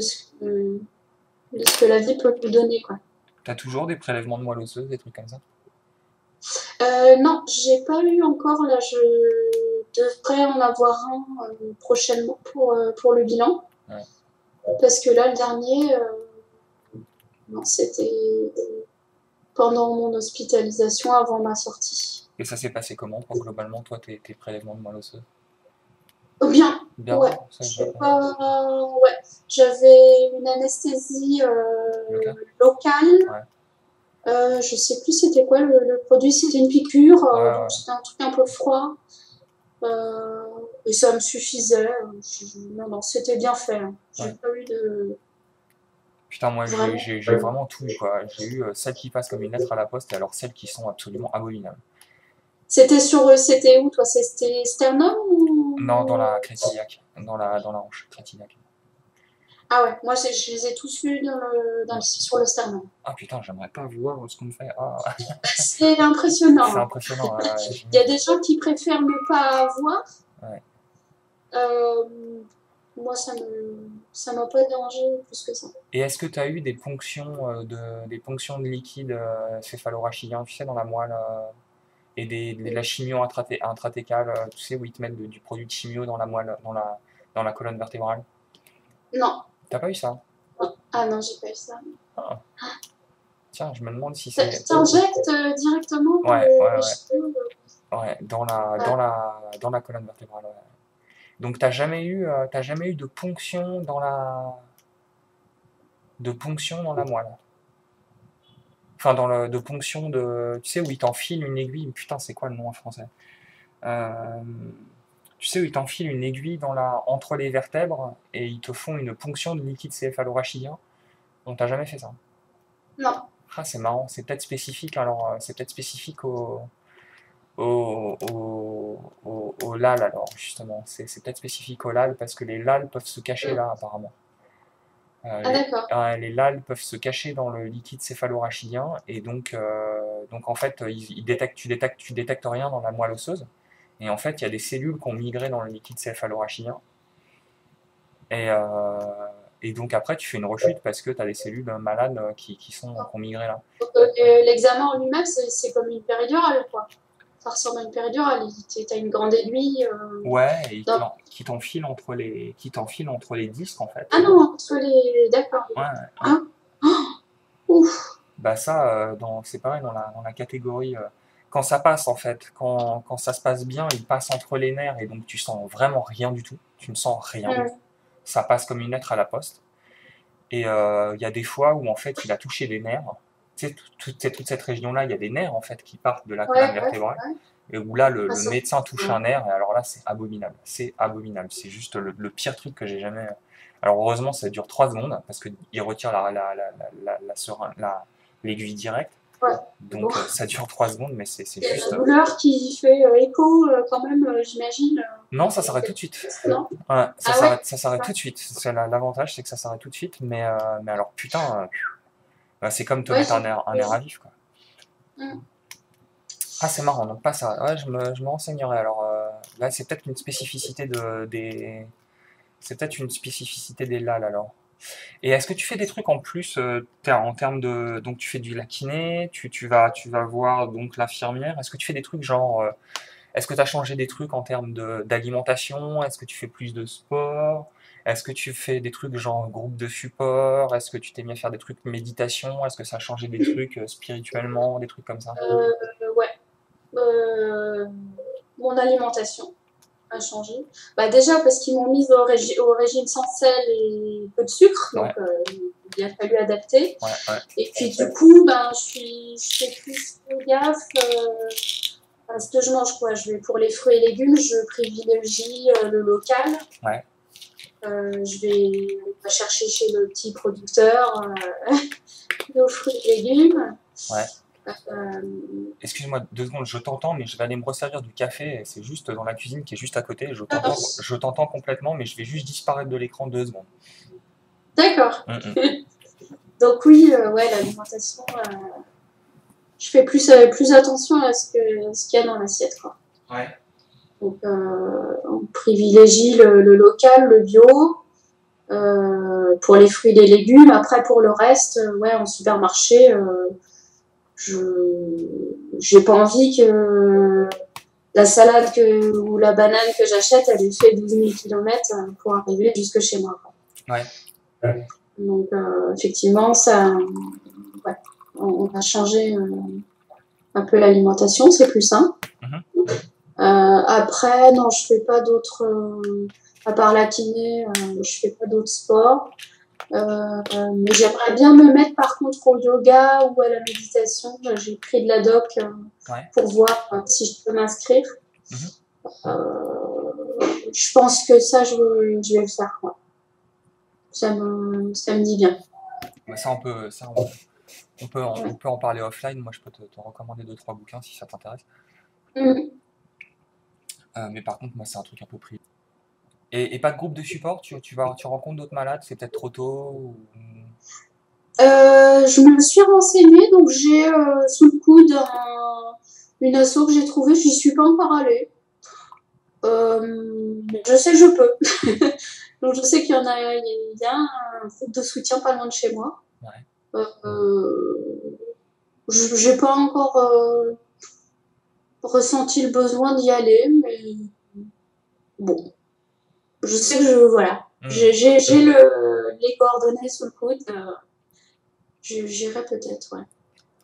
de ce que la vie peut nous donner, quoi. T'as toujours des prélèvements de moelle osseuse, des trucs comme ça? Non, j'ai pas eu encore, là, je devrais en avoir un prochainement pour le bilan. Ouais. Parce que là, le dernier, non, c'était pendant mon hospitalisation avant ma sortie. Et ça s'est passé comment, toi, globalement, toi, tes prélèvements de moelle osseuse? Berlin, Ouais, ça, je sais pas. Ouais, j'avais une anesthésie local? locale. Ouais. Je sais plus c'était quoi le produit, c'était une piqûre, Ouais, donc ouais. c'était un truc un peu froid. Et ça me suffisait. Non, non, c'était bien fait, hein. J'ai Ouais. pas eu de Putain, moi, vraiment. j'ai vraiment tout eu, quoi. J'ai eu celles qui passent comme une lettre à la poste et alors celles qui sont absolument abominables. C'était où toi? C'était Sternum Non, dans ou... la Crétillac, dans la hanche, Crétillac. Ah ouais, moi je les ai tous eus sur le sternum. Ah putain, j'aimerais pas voir ce qu'on me fait. Ah, C'est c'est impressionnant, hein. impressionnant, Il y a j'imagine. des gens qui préfèrent ne pas avoir. Ouais. Euh, Moi, ça m'a pas dérangé plus que ça. Et est-ce que tu as eu des ponctions de liquide céphalorachidien, tu sais, dans la moelle et de la chimio intratécale, tu sais, où ils te mettent du produit de chimio dans la moelle, dans la colonne vertébrale? Non. T'as pas eu ça? Ah non, j'ai pas eu ça. Ah, tiens, je me demande si Tu c'est. t'injectes directement Ouais, ouais, les ouais. cheveux. Ouais, Ah, dans la colonne vertébrale. Ouais. Donc t'as jamais eu de ponction dans la moelle. Enfin, de ponction tu sais, où ils t'enfilent une aiguille. Putain, c'est quoi le nom en français? Euh, Tu sais, où ils t'enfilent une aiguille entre les vertèbres et ils te font une ponction de liquide céphalorachidien. On t'a jamais fait ça? non. Ah, c'est marrant. C'est peut-être spécifique. Alors, c'est peut-être spécifique au LAL, alors, justement. C'est peut-être spécifique au LAL parce que les LAL peuvent se cacher là, apparemment. Ah d'accord. Les LAL peuvent se cacher dans le liquide céphalorachidien et donc en fait, tu détectes rien dans la moelle osseuse. Et en fait, il y a des cellules qui ont migré dans le liquide céphalorachidien. Et, euh, et donc après, tu fais une rechute parce que tu as des cellules malades qui ont migré là. Donc, l'examen en lui-même, c'est comme une péridurale, quoi. Ça ressemble à une péridurale. T'as une grande aiguille. Ouais, et Dans... qui t'enfile entre les disques en fait. Ah non, entre les. D'accord. Ouais, ouais. Hein. Oh, ouf. Bah ça, c'est pareil dans la catégorie. Quand ça passe en fait, quand ça se passe bien, il passe entre les nerfs et donc tu sens vraiment rien du tout. Tu ne sens rien. Mm. Ça passe comme une lettre à la poste. Et il y a des fois où en fait il a touché des nerfs. Tu sais, toute cette région-là, il y a des nerfs en fait qui partent de la colonne Ouais, ouais. vertébrale. Et où là, Ah, le médecin touche un nerf, et alors là, c'est abominable. C'est abominable. C'est juste le pire truc que j'ai jamais. Alors heureusement, ça dure 3 secondes, parce qu'il retire l'aiguille directe. ouais. Bon. Donc ça dure 3 secondes, mais c'est Il y a juste. la douleur qui fait écho quand même, j'imagine. Non, ça s'arrête tout de suite. Non. Ouais, Ah ouais. ça s'arrête tout de suite. L'avantage, c'est que ça s'arrête tout de suite, mais alors putain, bah, c'est comme te Ouais, mettre j'ai un air à compris. vif, quoi. Mm. Ah, c'est marrant, donc pas ça. Ouais, je me renseignerai. Alors là, c'est peut-être une spécificité des LAL alors. Et est-ce que tu fais des trucs en plus en termes de, donc tu fais du la kiné, tu vas voir donc l'infirmière. Est-ce que tu fais des trucs genre, est-ce que tu as changé des trucs en termes d'alimentation? Est-ce que tu fais plus de sport? Est-ce que tu fais des trucs genre groupe de support? Est-ce que tu t'es mis à faire des trucs méditation? Est-ce que ça a changé des trucs spirituellement, des trucs comme ça? Ouais. Euh, Mon alimentation a changé. Bah, déjà parce qu'ils m'ont mise au régime sans sel et peu de sucre, Ouais, donc il a fallu adapter. ouais, ouais, Et puis du coup, ben, je fais plus gaffe à ce que je mange, quoi. Pour les fruits et légumes, je privilégie le local. ouais. On va chercher chez le petit producteur nos fruits et légumes. Ouais. Euh, Excuse-moi 2 secondes, je t'entends, mais je vais aller me resservir du café. C'est juste dans la cuisine qui est juste à côté. alors, Je t'entends complètement, mais je vais juste disparaître de l'écran 2 secondes. d'accord. Mm, Donc oui, ouais, l'alimentation, je fais plus attention à ce qu'il y a dans l'assiette, quoi. Ouais. Donc, on privilégie le local, le bio, pour les fruits et les légumes. Après, pour le reste, ouais, en supermarché, j'ai pas envie que la salade ou la banane que j'achète, elle ait fait 12 000 km pour arriver jusque chez moi, quoi. Ouais. Donc, effectivement, ça, ouais, on a changé un peu l'alimentation, c'est plus sain. Mhm. Après, non, je fais pas À part la kiné, je fais pas d'autres sports. Mais j'aimerais bien me mettre par contre au yoga ou à la méditation. J'ai pris de la doc Ouais. pour voir si je peux m'inscrire. Mhm. Je pense que ça, je vais le faire. Quoi. Ça me dit bien. Bah, ça, on peut en parler offline. Moi, je peux te recommander deux, trois bouquins si ça t'intéresse. Mm. Mais par contre, moi, c'est un truc un peu privé. Et pas de groupe de support? Tu rencontres d'autres malades? C'est peut-être trop tôt Je me suis renseignée, donc j'ai sous le coude une asso que j'ai trouvée. J'y suis pas encore allée. Je sais que je peux. Donc je sais qu'il y en a, il y a un groupe de soutien pas loin de chez moi. Ouais. J'ai pas encore ressenti le besoin d'y aller, mais bon, je sais que voilà, Hmm. j'ai les coordonnées sous le coude. J'irai peut-être, ouais.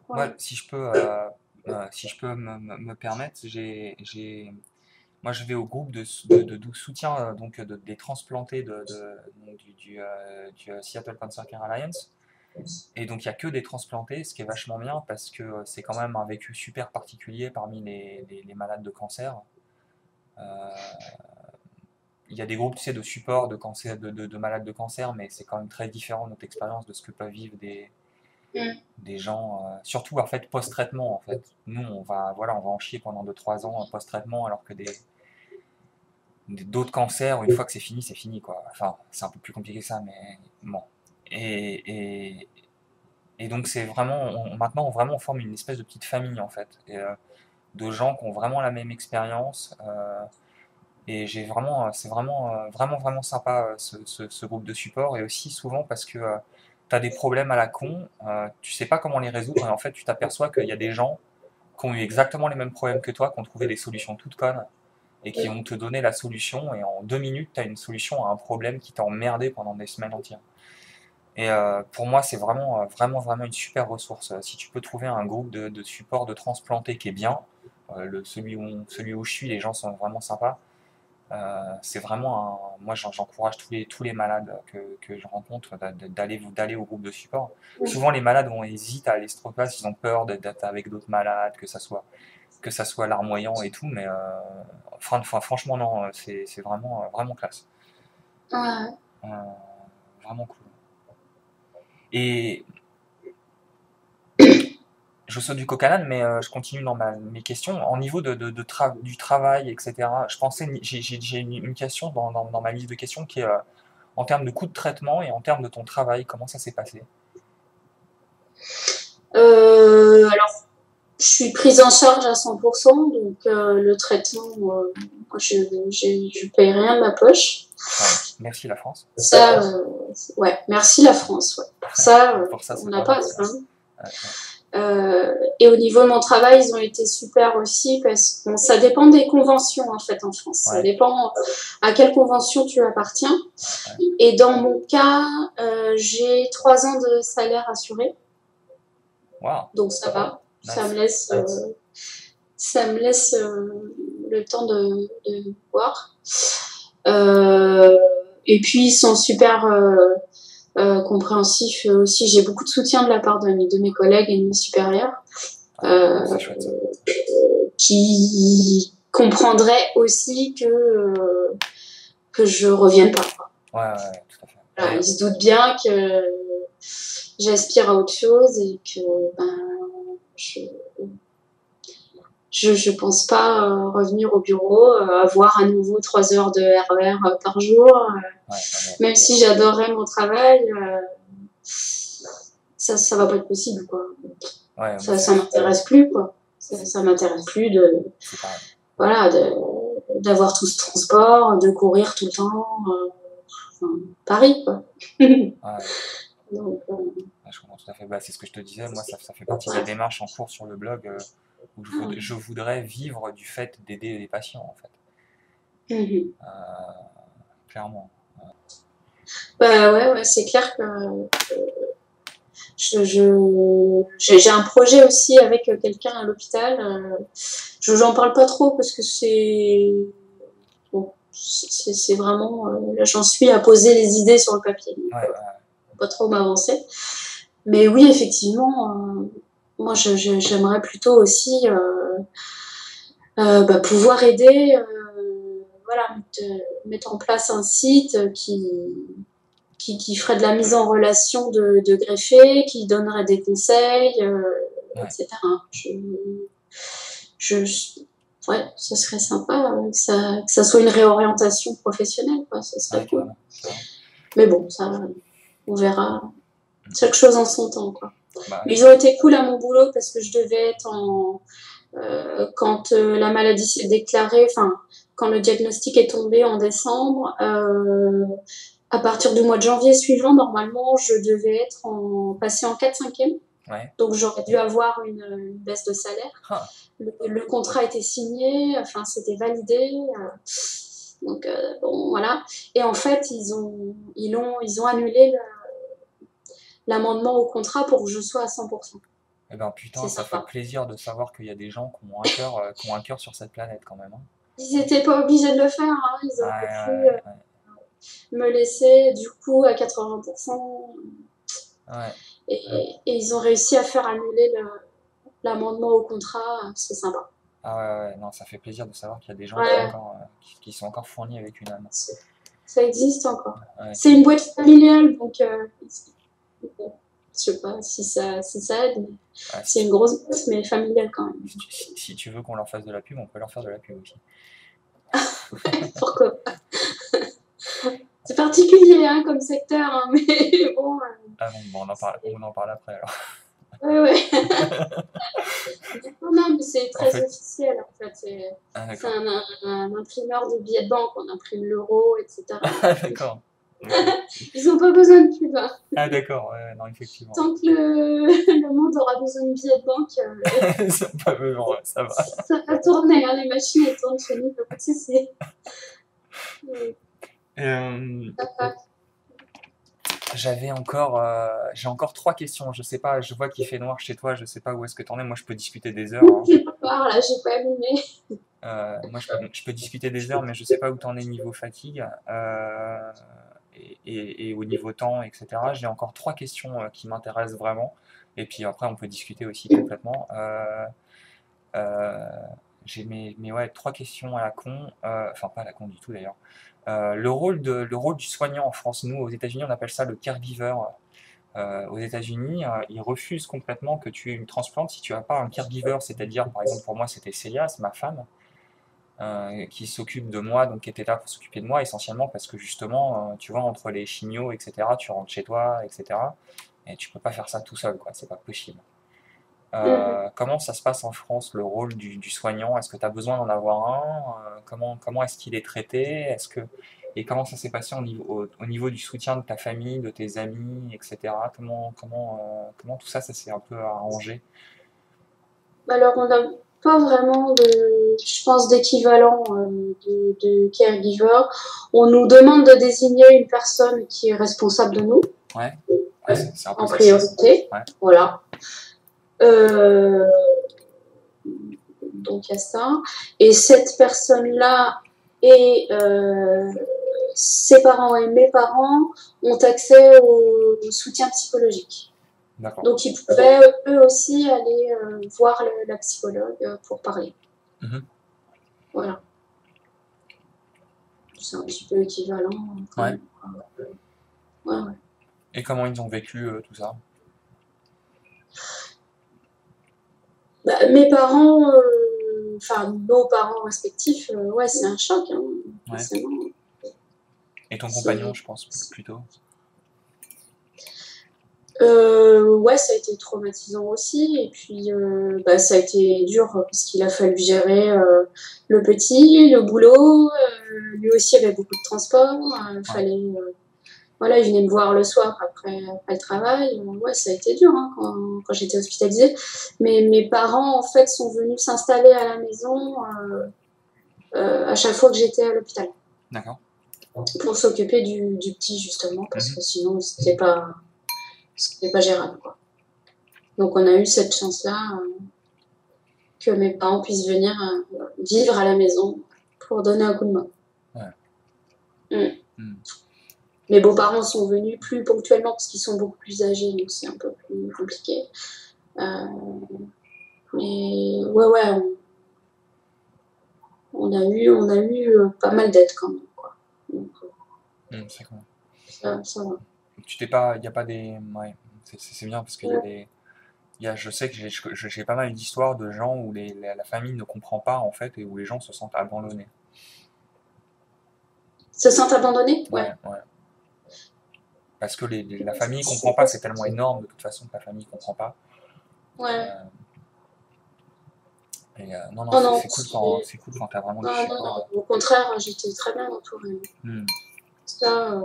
Moi, Ouais. si je peux me permettre, moi, je vais au groupe de soutien donc des transplantés donc, du Seattle Cancer Care Alliance. Et donc, il n'y a que des transplantés, ce qui est vachement bien parce que c'est quand même un vécu super particulier parmi les malades de cancer. Euh, il y a des groupes, tu sais, de support de cancer, de malades de cancer, mais c'est quand même très différent de notre expérience de ce que peuvent vivre Mm. des gens, surtout en fait post-traitement en fait. Nous, voilà, on va en chier pendant 2 3 ans post-traitement, alors que d'autres cancers, une fois que c'est fini quoi. Enfin, c'est un peu plus compliqué que ça, mais bon. Et, et, et donc c'est vraiment, maintenant vraiment on forme une espèce de petite famille en fait, de gens qui ont vraiment la même expérience. Et c'est vraiment sympa ce groupe de support, et aussi souvent parce que tu as des problèmes à la con, tu sais pas comment les résoudre, et en fait tu t'aperçois qu'il y a des gens qui ont eu exactement les mêmes problèmes que toi, qui ont trouvé des solutions toutes connes, et qui vont te donner la solution, et en 2 minutes tu as une solution à un problème qui t'a emmerdé pendant des semaines entières. Et pour moi c'est vraiment une super ressource. Si tu peux trouver un groupe de support de transplanté qui est bien, celui où je suis, les gens sont vraiment sympas. C'est vraiment moi j'encourage tous les malades que je rencontre d'aller au groupe de support. Souvent les malades hésitent à aller se trouver parce qu'ils ont peur d'être avec d'autres malades, que ça soit larmoyant et tout, mais franchement non, c'est vraiment classe. Ouais. Euh, Vraiment cool. Et je saute du coq à l'âne, mais je continue dans mes questions. Au niveau du travail, etc., j'ai une question dans ma liste de questions qui est en termes de coût de traitement et en termes de ton travail, comment ça s'est passé? Alors, je suis prise en charge à 100%, donc le traitement, je paye rien de ma poche. Ouais, merci la France. Ça, ouais, merci la France. Ouais. Pour ça, Pour ça, on c'est n'a pas pas à gentil. se plaindre. Ouais, ouais. Et au niveau de mon travail, ils ont été super aussi parce que bon, ça dépend des conventions en fait en France. Ça Ouais, dépend à quelle convention tu appartiens. ouais. Et dans mon cas, j'ai 3 ans de salaire assuré, Wow, donc ça va. nice. Ça me laisse le temps de voir. Euh, et puis ils sont super compréhensifs aussi. J'ai beaucoup de soutien de la part de mes collègues et de mes supérieurs. Ouais, Euh, c'est chouette ça. qui comprendrait aussi que je revienne pas. Ouais, ouais, ouais, tout à fait. Voilà, ils se doutent bien que j'aspire à autre chose et que ben, je pense pas revenir au bureau, avoir à nouveau 3 heures de RER par jour. Ouais, ouais, Même si j'adorerais mon travail, ça va pas être possible, quoi. ouais, moi Ça m'intéresse plus, quoi. Ça m'intéresse plus c'est pareil. voilà, d'avoir tout ce transport, de courir tout le temps, Paris, quoi. Ouais, Donc, ouais, je comprends tout à fait. Bah, c'est ce que je te disais, moi ça fait partie de la démarche en cours sur le blog, où je voudrais vivre du fait d'aider les patients en fait. Clairement. bah ouais, c'est clair que j'ai un projet aussi avec quelqu'un à l'hôpital. J'en parle pas trop parce que c'est bon, c'est vraiment, là, j'en suis à poser les idées sur le papier. Donc, Ouais, ouais. pas trop m'avancer. Mais oui, effectivement, moi, j'aimerais plutôt aussi pouvoir aider, voilà, mettre en place un site qui ferait de la mise en relation de greffés, qui donnerait des conseils, Ouais, etc. Je, ouais, ce serait sympa que ça soit une réorientation professionnelle, quoi. Ce serait ouais, cool. carrément, carrément. Mais bon, ça, on verra. Chaque chose en son temps, quoi. Bah, Mais ils ont été cool à mon boulot parce que je devais être quand la maladie s'est déclarée, enfin, quand le diagnostic est tombé en décembre, à partir du mois de janvier suivant, normalement, je devais être passer en 4/5e. ouais. Donc, j'aurais dû avoir une baisse de salaire. Ah, Le contrat était signé, enfin, c'était validé. Donc, bon, voilà. Et en fait, ils ont annulé l'amendement au contrat pour que je sois à 100%. eh ben putain, C'est ça fait sympa. plaisir de savoir qu'il y a des gens qui ont un cœur sur cette planète quand même, hein. Ils n'étaient pas obligés de le faire, hein. Ils Ouais, auraient pu ouais, ouais, me laisser du coup à 80%. ouais. Et, et ils ont réussi à faire annuler l'amendement au contrat. C'est sympa. Ah ouais, ouais, non, ça fait plaisir de savoir qu'il y a des gens Ouais, qui sont encore fournis avec une âme. ça existe encore. Ouais, C'est une boîte familiale, donc bon, je sais pas si ça aide, mais ouais, c'est une grosse boîte, mais familiale quand même. si tu veux qu'on leur fasse de la pub, on peut leur faire de la pub aussi. Pourquoi pas? C'est particulier hein, comme secteur, hein, mais bon. Ah bon, bon, on en parle après alors. Ouais, ouais. Non, mais c'est En très fait, officiel en fait. ah C'est d'accord. un imprimeur de billets de banque, on imprime l'euro, etc. Ah d'accord. Ok. Ils n'ont pas besoin de pub, hein. Ah d'accord, ouais, non, effectivement. Tant que le monde aura besoin de billets de banque, Ça pas besoin, ouais, ça va. ça va tourner, hein, les machines elles tournent chez nous, pas de souci. Euh, j'ai encore trois questions. Je sais pas, je vois qu'il fait noir chez toi, je sais pas où est-ce que t'en es. Moi, je peux discuter des heures, hein. J'ai pas peur, là, j'ai pas allumé. Moi, je peux discuter des heures, mais je sais pas où t'en es niveau fatigue et au niveau temps, etc. J'ai encore trois questions qui m'intéressent vraiment. Et puis après, on peut discuter aussi complètement. Euh, j'ai ouais, trois questions à la con, enfin pas à la con du tout d'ailleurs. Le rôle du soignant en France, nous aux États-Unis, on appelle ça le caregiver. Aux États-Unis, ils refusent complètement que tu aies une transplante si tu n'as pas un caregiver, c'est-à-dire, par exemple, pour moi, c'était Célia, c'est ma femme, qui s'occupe de moi, donc qui était là pour s'occuper de moi, essentiellement parce que justement, tu vois, entre les chimios, etc., tu rentres chez toi, etc., et tu peux pas faire ça tout seul, quoi, c'est pas possible. Comment ça se passe en France, le rôle du soignant? Est-ce que tu as besoin d'en avoir un? Comment est-ce qu'il est traité? Et comment ça s'est passé au niveau du soutien de ta famille, de tes amis, etc. Comment tout ça, ça s'est un peu arrangé? Alors, on n'a pas vraiment je pense, d'équivalent de caregiver. On nous demande de désigner une personne qui est responsable de nous, Ouais, ouais, c'est un peu en ça aussi. priorité. Ouais, Voilà. Euh, donc, il y a ça. Et cette personne-là et ses parents et mes parents ont accès au soutien psychologique. d'accord. Donc, ils pouvaient eux aussi aller voir la psychologue pour parler. Mhm. Voilà. C'est un petit peu équivalent quand Ouais. même. Ouais, ouais. Et comment ils ont vécu tout ça? Bah, mes parents, enfin nos parents respectifs, ouais, c'est un choc, hein, Ouais. forcément. Et ton compagnon, C'est- je pense, plutôt. Ouais, ça a été traumatisant aussi. Et puis, ça a été dur parce qu'il a fallu gérer le petit, le boulot. Lui aussi avait beaucoup de transport. Ouais. Fallait, voilà, il venait me voir le soir après le travail. Ouais, ça a été dur hein, quand j'étais hospitalisée. Mais mes parents, en fait, sont venus s'installer à la maison à chaque fois que j'étais à l'hôpital D'accord. pour s'occuper du petit, justement, parce Mhm. que sinon, c'était pas gérable, quoi. Donc, on a eu cette chance-là que mes parents puissent venir vivre à la maison pour donner un coup de main. Ouais. Mm. Hmm. Mes beaux-parents sont venus plus ponctuellement parce qu'ils sont beaucoup plus âgés, donc c'est un peu plus compliqué. Euh, mais ouais, ouais, on a eu pas mal d'aides quand même, quoi. Donc, C'est cool. ça va. Tu t'es pas, il y a pas des, ouais, c'est bien parce qu'il y a Ouais. des, je sais que j'ai pas mal d'histoires de gens où la famille ne comprend pas en fait et où les gens se sentent abandonnés. Se sentent abandonnés? Ouais. Ouais, ouais. Parce que la famille comprend C'est pas, pas c'est ce tellement que- énorme de toute façon que la famille comprend pas. Ouais. Euh, non, non, Oh non, c'est cool quand t'as vraiment du non, non, support. non. Au contraire, j'étais très bien entourée. Hmm. Ça,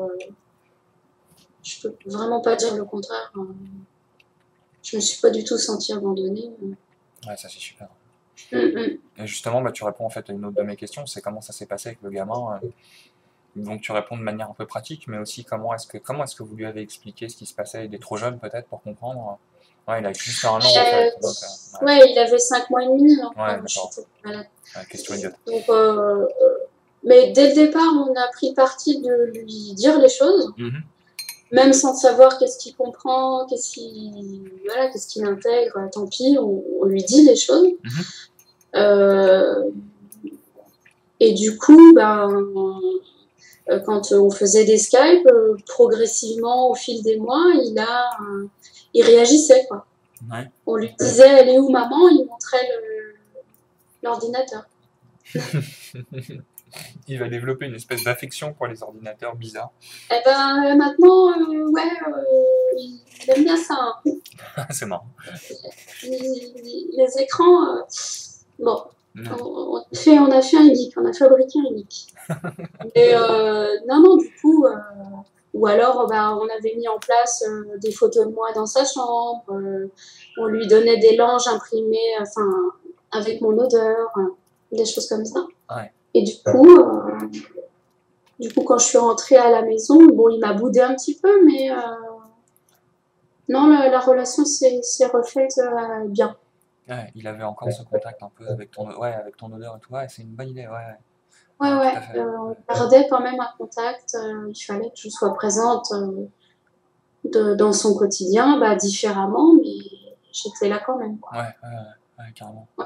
je peux vraiment pas dire le contraire. Je me suis pas du tout sentie abandonnée. Ouais, ça c'est super. Mm, Et justement, bah, tu réponds en fait à une autre de mes questions, c'est comment ça s'est passé avec le gamin. Donc tu réponds de manière un peu pratique, mais aussi comment est-ce que vous lui avez expliqué ce qui se passait? Il est trop jeune peut-être pour comprendre. Ouais, il a juste un an en fait. Donc, ouais, il avait 5 mois et demi hein, ouais, quand je suis d'accord. tombée malade. Ouais, question idiote. Donc, mais dès le départ, on a pris le parti de lui dire les choses, Mhm, même sans savoir qu'est-ce qu'il comprend, voilà, qu'est-ce qu'il intègre. Tant pis, on lui dit les choses. mhm. Euh, et du coup, quand on faisait des Skype, progressivement, au fil des mois, il réagissait, quoi. Ouais. On lui disait, elle est où maman? Il montrait l'ordinateur. Il va développer une espèce d'affection pour les ordinateurs bizarres. Eh ben, maintenant, ouais, il aime bien ça, hein. C'est marrant. Les écrans, bon, Mm. on a fait un geek, on a fabriqué un geek. Et non, non, du coup, ou alors, on avait mis en place des photos de moi dans sa chambre, on lui donnait des langes imprimées, enfin, avec mon odeur, des choses comme ça. Ouais. Et du coup, quand je suis rentrée à la maison, bon, il m'a boudé un petit peu, mais non, la relation s'est refaite bien. Ouais, il avait encore ce contact un peu avec avec ton odeur et tout. Ouais, c'est une bonne idée. Ouais, ouais. Ouais, Ouais, tout à ouais, fait. on gardait quand même un contact. Il fallait que je sois présente dans son quotidien, différemment, mais j'étais là quand même, quoi. Ouais, ouais, ouais, ouais, carrément. Ouais,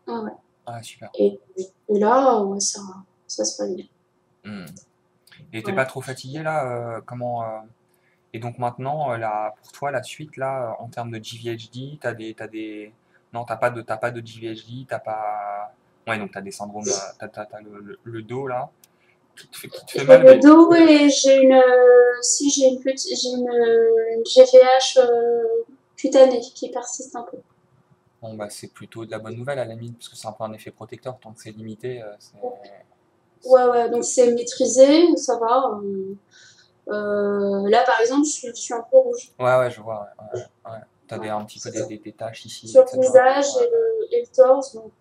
ouais, ouais. Ouais, super. Et là, ouais, ça se passe bien. Hmm. Et t'es pas Voilà. trop fatigué là? Et donc maintenant, pour toi, la suite là, en termes de GVHD, t'as des, non, t'as pas de GVHD, t'as pas, ouais, donc t'as des syndromes, t'as le dos là, qui te fait J'ai mal, le mais dos et si j'ai une GVH cutanée qui persiste un peu. bon bah c'est plutôt de la bonne nouvelle à la limite, parce que c'est un peu un effet protecteur tant que c'est limité. Ouais, ouais, donc c'est maîtrisé, ça va. Là, par exemple, je suis un peu rouge. Ouais, ouais, je vois. Ouais, ouais, ouais. T'as Ouais. un petit peu des taches ici, Sur le etc. visage Ouais, et le torse, donc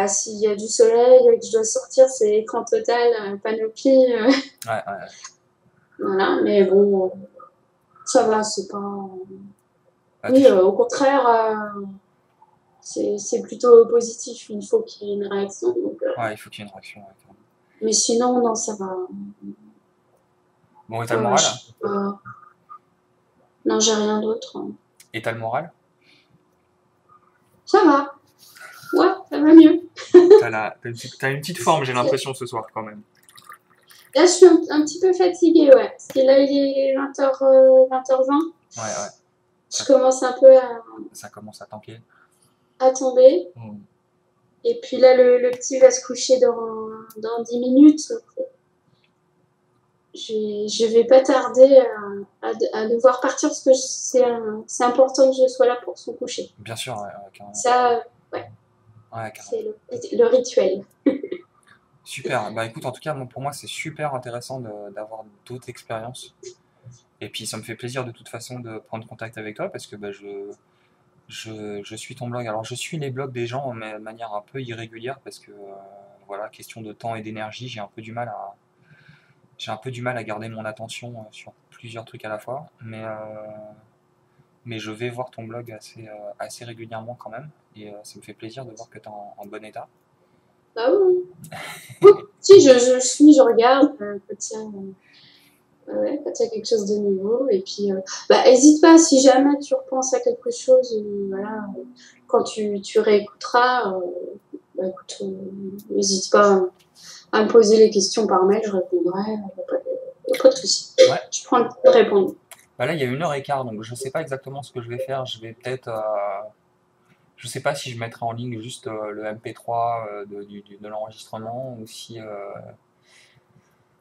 s'il y a du soleil et que je dois sortir, c'est écran total, panoplie. ouais, ouais, ouais. Voilà, mais bon, ça va, c'est pas. Ah, Oui, au contraire, c'est plutôt positif. Il faut qu'il y ait une réaction. Donc, ouais, il faut qu'il y ait une réaction. Ouais, carrément. mais sinon, non, ça va. Bon, et t'as le Ouais, ouais, moral? non, j'ai rien d'autre. Et t'as le moral? Ça va. Ouais, ça va mieux. T'as une petite forme, j'ai l'impression, ce soir, quand même. Là, je suis un petit peu fatiguée, ouais. Parce que là, il est 20h20. Ouais, ouais. Je Ça, commence un peu ça commence à tanker. à tomber. Hmm. Et puis là, le petit va se coucher dans 10 minutes. Je vais pas tarder à devoir partir parce que c'est important que je sois là pour son coucher. Bien sûr, ouais, ouais, carrément. Ça, ouais, Ouais, carrément. c'est le rituel. Super. Bah écoute, en tout cas, pour moi, c'est super intéressant d'avoir d'autres expériences. Et puis, ça me fait plaisir de toute façon de prendre contact avec toi parce que bah, je suis ton blog. Alors, je suis les blogs des gens, mais de manière un peu irrégulière parce que, voilà, question de temps et d'énergie, j'ai un peu du mal à garder mon attention sur plusieurs trucs à la fois. Mais je vais voir ton blog assez régulièrement quand même. Et ça me fait plaisir de voir que tu es en bon état. Ah oui. Oui, si, je suis, je regarde quand il y a quelque chose de nouveau. Et puis, bah, hésite pas, si jamais tu repenses à quelque chose, voilà, quand tu réécouteras, bah, écoute, n'hésite pas à me poser les questions par mail, je répondrai, il n'y a pas de souci. Ouais. Je prends le temps de répondre. Bah là, il y a 1 h 15, donc je sais pas exactement ce que je vais faire. Je vais peut-être, je sais pas si je mettrai en ligne juste le MP3 de l'enregistrement ou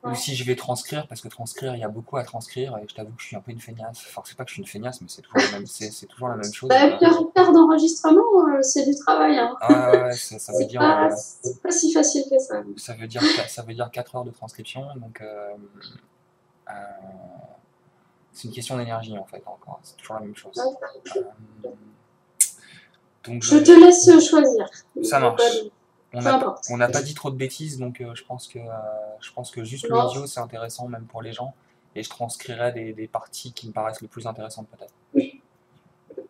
Ouais. si je vais transcrire, parce que transcrire, il y a beaucoup à transcrire et je t'avoue que je suis un peu une feignasse. Enfin, c'est pas que je suis une feignasse, mais c'est toujours la même, c'est toujours la même chose. Bah, faire d'enregistrement, c'est du travail, hein. Ouais, ça veut dire, C'est pas si facile que ça. ça veut dire 4 heures de transcription, donc euh, c'est une question d'énergie en fait encore. C'est toujours la même chose. Ouais. Euh, donc Je te laisse choisir. ça marche. Peu importe. On n'a pas dit trop de bêtises, donc je pense que juste Non, l'audio c'est intéressant même pour les gens, et je transcrirai des parties qui me paraissent les plus intéressantes peut-être.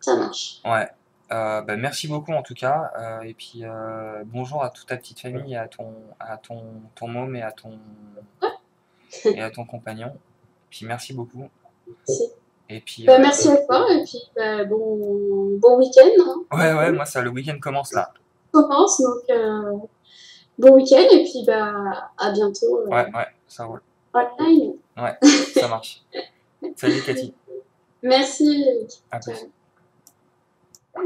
ça marche. Ouais. Bah, merci beaucoup en tout cas, et puis bonjour à toute ta petite famille, et ton môme et à ton compagnon. Puis merci beaucoup. Merci. Et puis Merci à toi et puis bon week-end. ouais, moi ça le week-end commence là. Commence donc bon week-end et puis à bientôt Ouais, ça roule. online. Ouais, ça marche. Salut Cathy. Merci. À plus. Ciao.